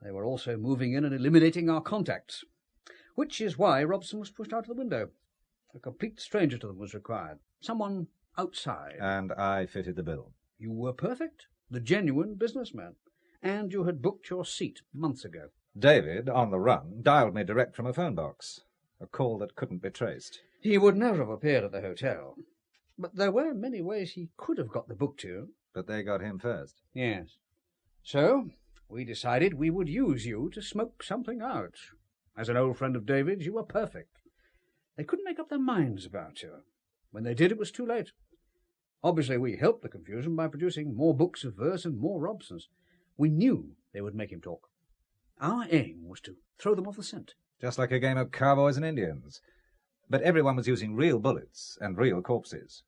They were also moving in and eliminating our contacts, which is why Robson was pushed out of the window. A complete stranger to them was required. Someone outside. And I fitted the bill. You were perfect. The genuine businessman. And you had booked your seat months ago. David, on the run, dialed me direct from a phone box. A call that couldn't be traced. He would never have appeared at the hotel. But there were many ways he could have got the book to you. But they got him first. Yes. So we decided we would use you to smoke something out. As an old friend of David's, you were perfect. They couldn't make up their minds about you. When they did, it was too late. Obviously, we helped the confusion by producing more books of verse and more Robsons. We knew they would make him talk. Our aim was to throw them off the scent. Just like a game of cowboys and Indians. But everyone was using real bullets and real corpses.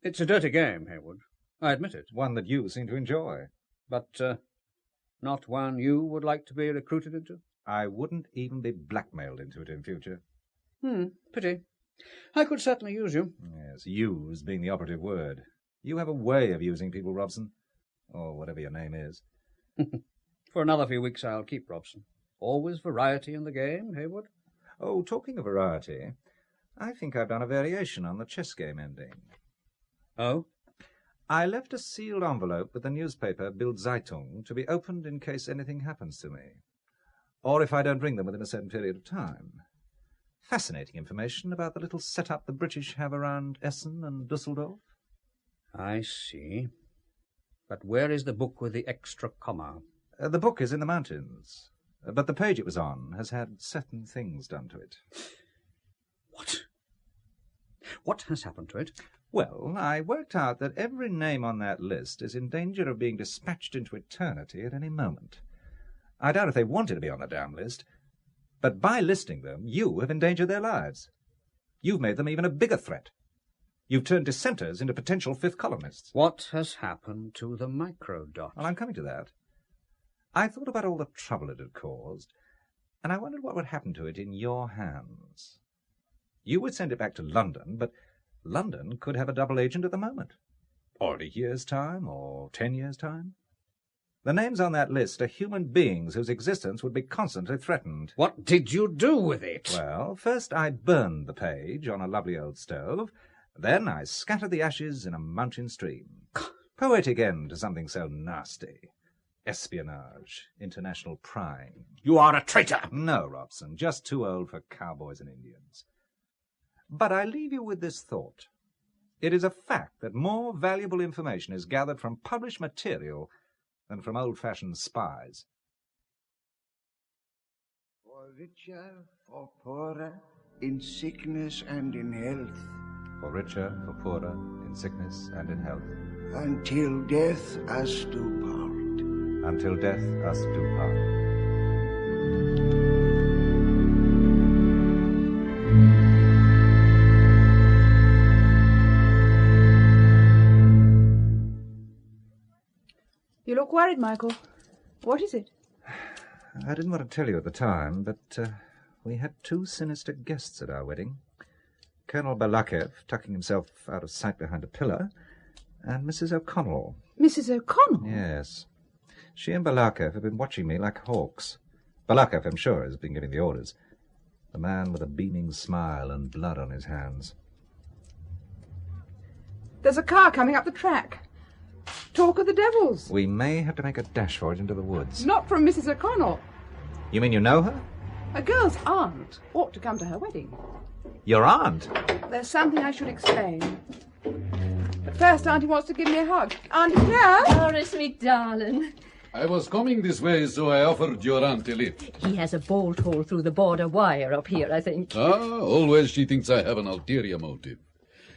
It's a dirty game, Hayward. I admit it. One that you seem to enjoy. But not one you would like to be recruited into? I wouldn't even be blackmailed into it in future. Pity. I could certainly use you. Yes, use being the operative word. You have a way of using people, Robson. Or whatever your name is. For another few weeks I'll keep Robson. Always variety in the game, Hayward. Oh, talking of variety, I think I've done a variation on the chess game ending. Oh? I left a sealed envelope with the newspaper Bild Zeitung to be opened in case anything happens to me. Or if I don't ring them within a certain period of time. Fascinating information about the little set-up the British have around Essen and Dusseldorf. I see. But where is the book with the extra comma? The book is in the mountains, but the page it was on has had certain things done to it. What? What has happened to it? Well, I worked out that every name on that list is in danger of being dispatched into eternity at any moment. I doubt if they wanted to be on the damn list, but by listing them, you have endangered their lives. You've made them even a bigger threat. You've turned dissenters into potential fifth columnists. What has happened to the microdot? Well, I'm coming to that. I thought about all the trouble it had caused, and I wondered what would happen to it in your hands. You would send it back to London, but London could have a double agent at the moment. Or in a year's time, or 10 years' time. The names on that list are human beings whose existence would be constantly threatened. What did you do with it? Well, first I burned the page on a lovely old stove. Then I scattered the ashes in a mountain stream. Poetic end to something so nasty. Espionage, international prying. You are a traitor! No, Robson, just too old for cowboys and Indians. But I leave you with this thought. It is a fact that more valuable information is gathered from published material than from old-fashioned spies. For richer, for poorer, in sickness and in health. For richer, for poorer, in sickness and in health. Until death us do part. Until death us do part. You look worried, Michael. What is it? I didn't want to tell you at the time, but we had two sinister guests at our wedding. Colonel Balakev, tucking himself out of sight behind a pillar, and Mrs. O'Connell. Mrs. O'Connell? Yes. She and Balakev have been watching me like hawks. Balakev, I'm sure, has been giving the orders. The man with a beaming smile and blood on his hands. There's a car coming up the track. Talk of the devils. We may have to make a dash for it into the woods. Not from Mrs. O'Connell. You mean you know her? A girl's aunt ought to come to her wedding. Your aunt? There's something I should explain. But first, Auntie wants to give me a hug. Auntie Claire? Doris, me darling. I was coming this way, so I offered your aunt a lift. He has a bolt hole through the border wire up here, I think. Always she thinks I have an ulterior motive.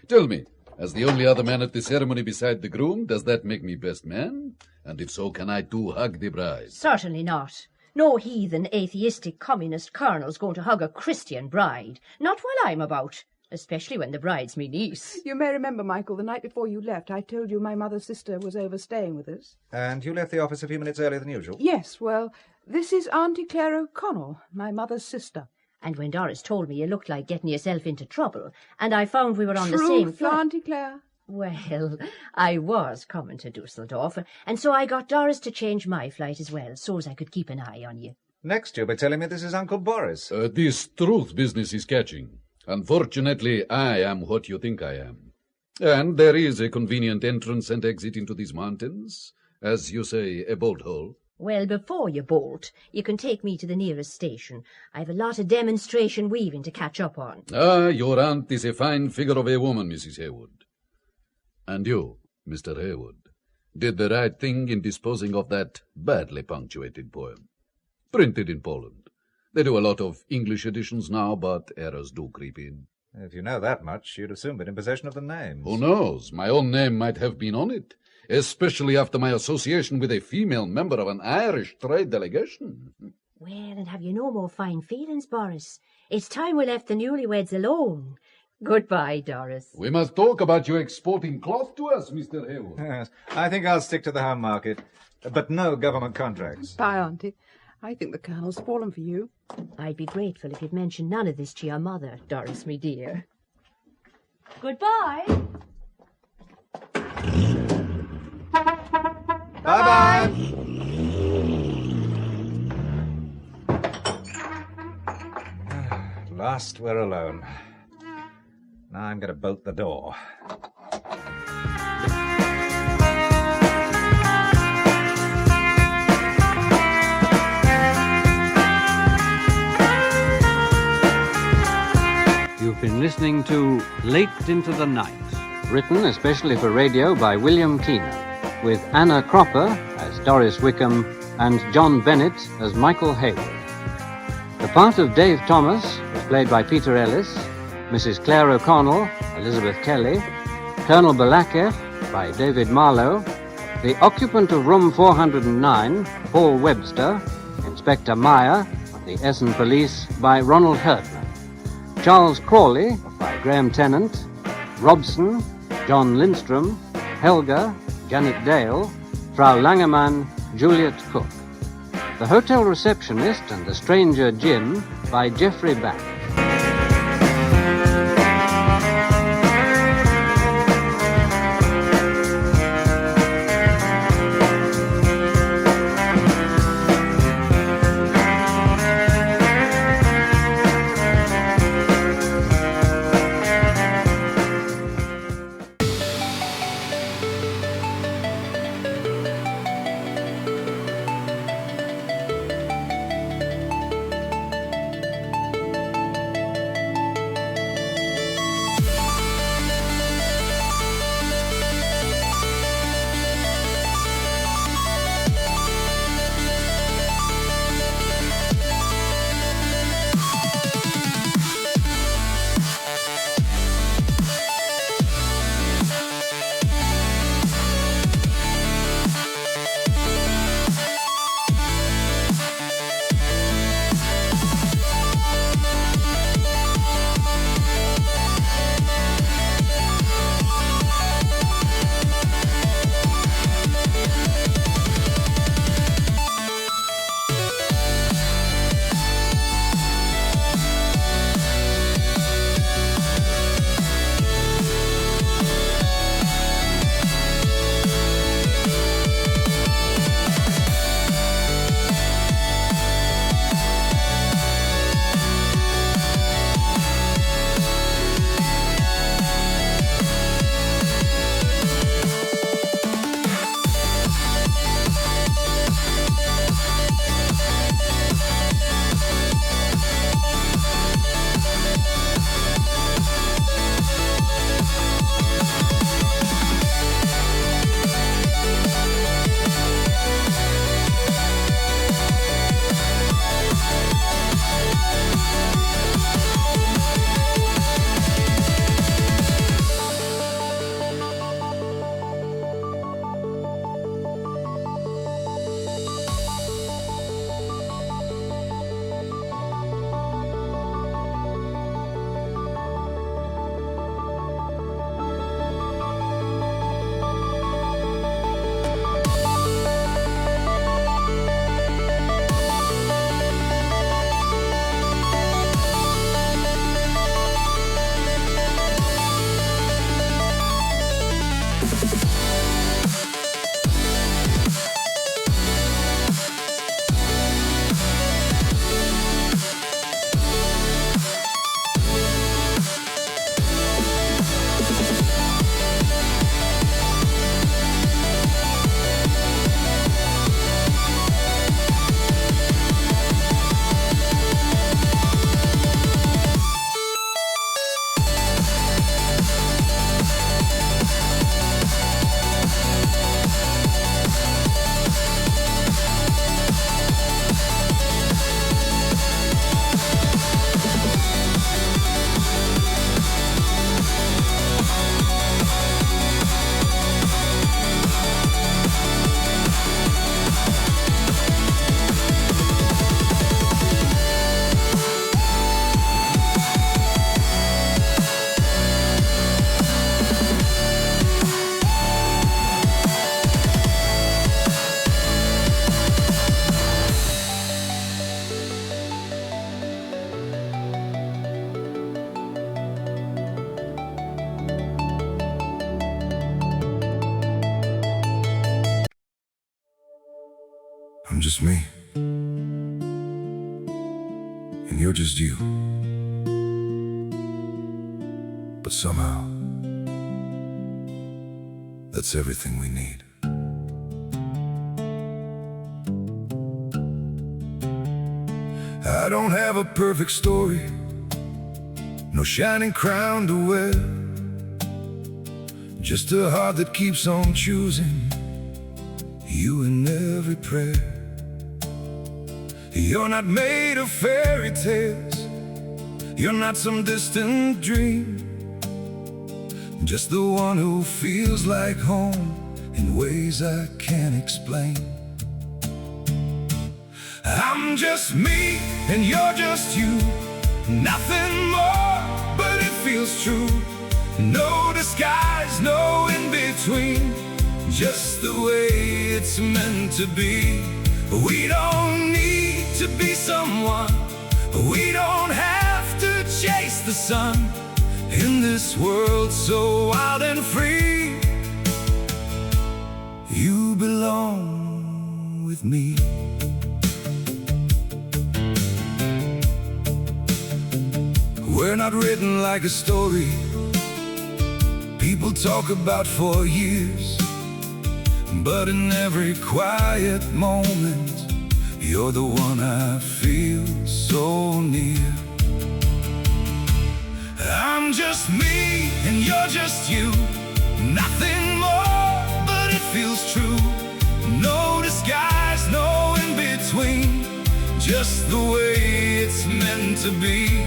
Tell me, as the only other man at the ceremony beside the groom, does that make me best man? And if so, can I too hug the bride? Certainly not. No heathen, atheistic, communist colonel's going to hug a Christian bride. Not while I'm about. Especially when the bride's me niece. You may remember, Michael, the night before you left, I told you my mother's sister was overstaying with us. And you left the office a few minutes earlier than usual? Yes, well, this is Auntie Claire O'Connell, my mother's sister. And when Doris told me you looked like getting yourself into trouble, and I found we were on the Truth, same flight... Auntie Claire. Well, I was coming to Dusseldorf, and so I got Doris to change my flight as well, so's I could keep an eye on you. Next you'll be telling me this is Uncle Boris. This truth business is catching. Unfortunately, I am what you think I am. And there is a convenient entrance and exit into these mountains. As you say, a bolt hole. Well, before you bolt, you can take me to the nearest station. I've a lot of demonstration weaving to catch up on. Your aunt is a fine figure of a woman, Mrs. Hayward. And you, Mr. Hayward, did the right thing in disposing of that badly punctuated poem. Printed in Poland. They do a lot of English editions now, but errors do creep in. If you know that much, you'd have soon been in possession of the names. Who knows? My own name might have been on it, especially after my association with a female member of an Irish trade delegation. Well, and have you no more fine feelings, Boris? It's time we left the newlyweds alone. Goodbye, Doris. We must talk about you exporting cloth to us, Mr. Hayward. Yes, I think I'll stick to the home market, but no government contracts. Bye, Auntie. I think the Colonel's fallen for you. I'd be grateful if you'd mention none of this to your mother. Doris, me dear. Goodbye. Bye-bye. Last we're alone. Now I'm going to bolt the door. You've been listening to Late into the Night, written especially for radio by William Keenan, with Anna Cropper as Doris Wickham and John Bennett as Michael Hayward. The part of Dave Thomas was played by Peter Ellis, Mrs. Claire O'Connell, Elizabeth Kelly, Colonel Balakef by David Marlowe, the occupant of room 409, Paul Webster, Inspector Meyer of the Essen Police by Ronald Herdman, Charles Crawley by Graham Tennant, Robson, John Lindstrom, Helga, Janet Dale, Frau Langemann, Juliet Cook. The Hotel Receptionist and the Stranger Jim by Geoffrey Back. I'm just me, and you're just you. But somehow, that's everything we need. I don't have a perfect story, no shining crown to wear, just a heart that keeps on choosing you in every prayer. You're not made of fairy tales, you're not some distant dream, just the one who feels like home in ways I can't explain. I'm just me and you're just you, nothing more, but it feels true. No disguise, no in-between, just the way it's meant to be. We don't need to be someone, we don't have to chase the sun. In this world so wild and free, you belong with me. We're not written like a story people talk about for years, but in every quiet moment, you're the one I feel so near. I'm just me and you're just you, nothing more, but it feels true. No disguise, no in-between, just the way it's meant to be.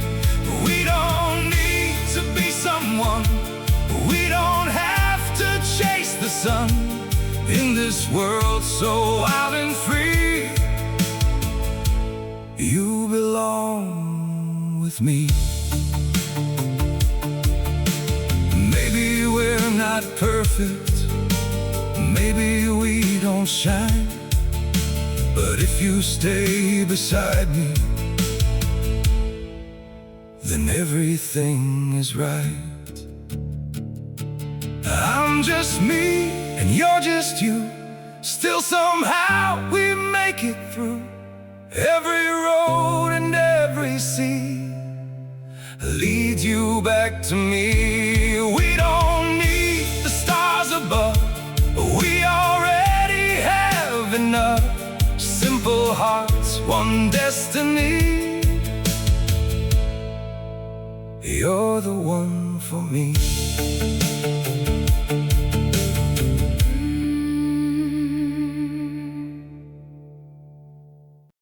We don't need to be someone, we don't have to chase the sun. In this world so wild and free, you belong with me. Maybe we're not perfect, maybe we don't shine, but if you stay beside me, then everything is right. I'm just me and you're just you, still somehow we make it through every road and every sea. Lead you back to me. We don't need the stars above, we already have enough. Simple hearts, one destiny. You're the one for me.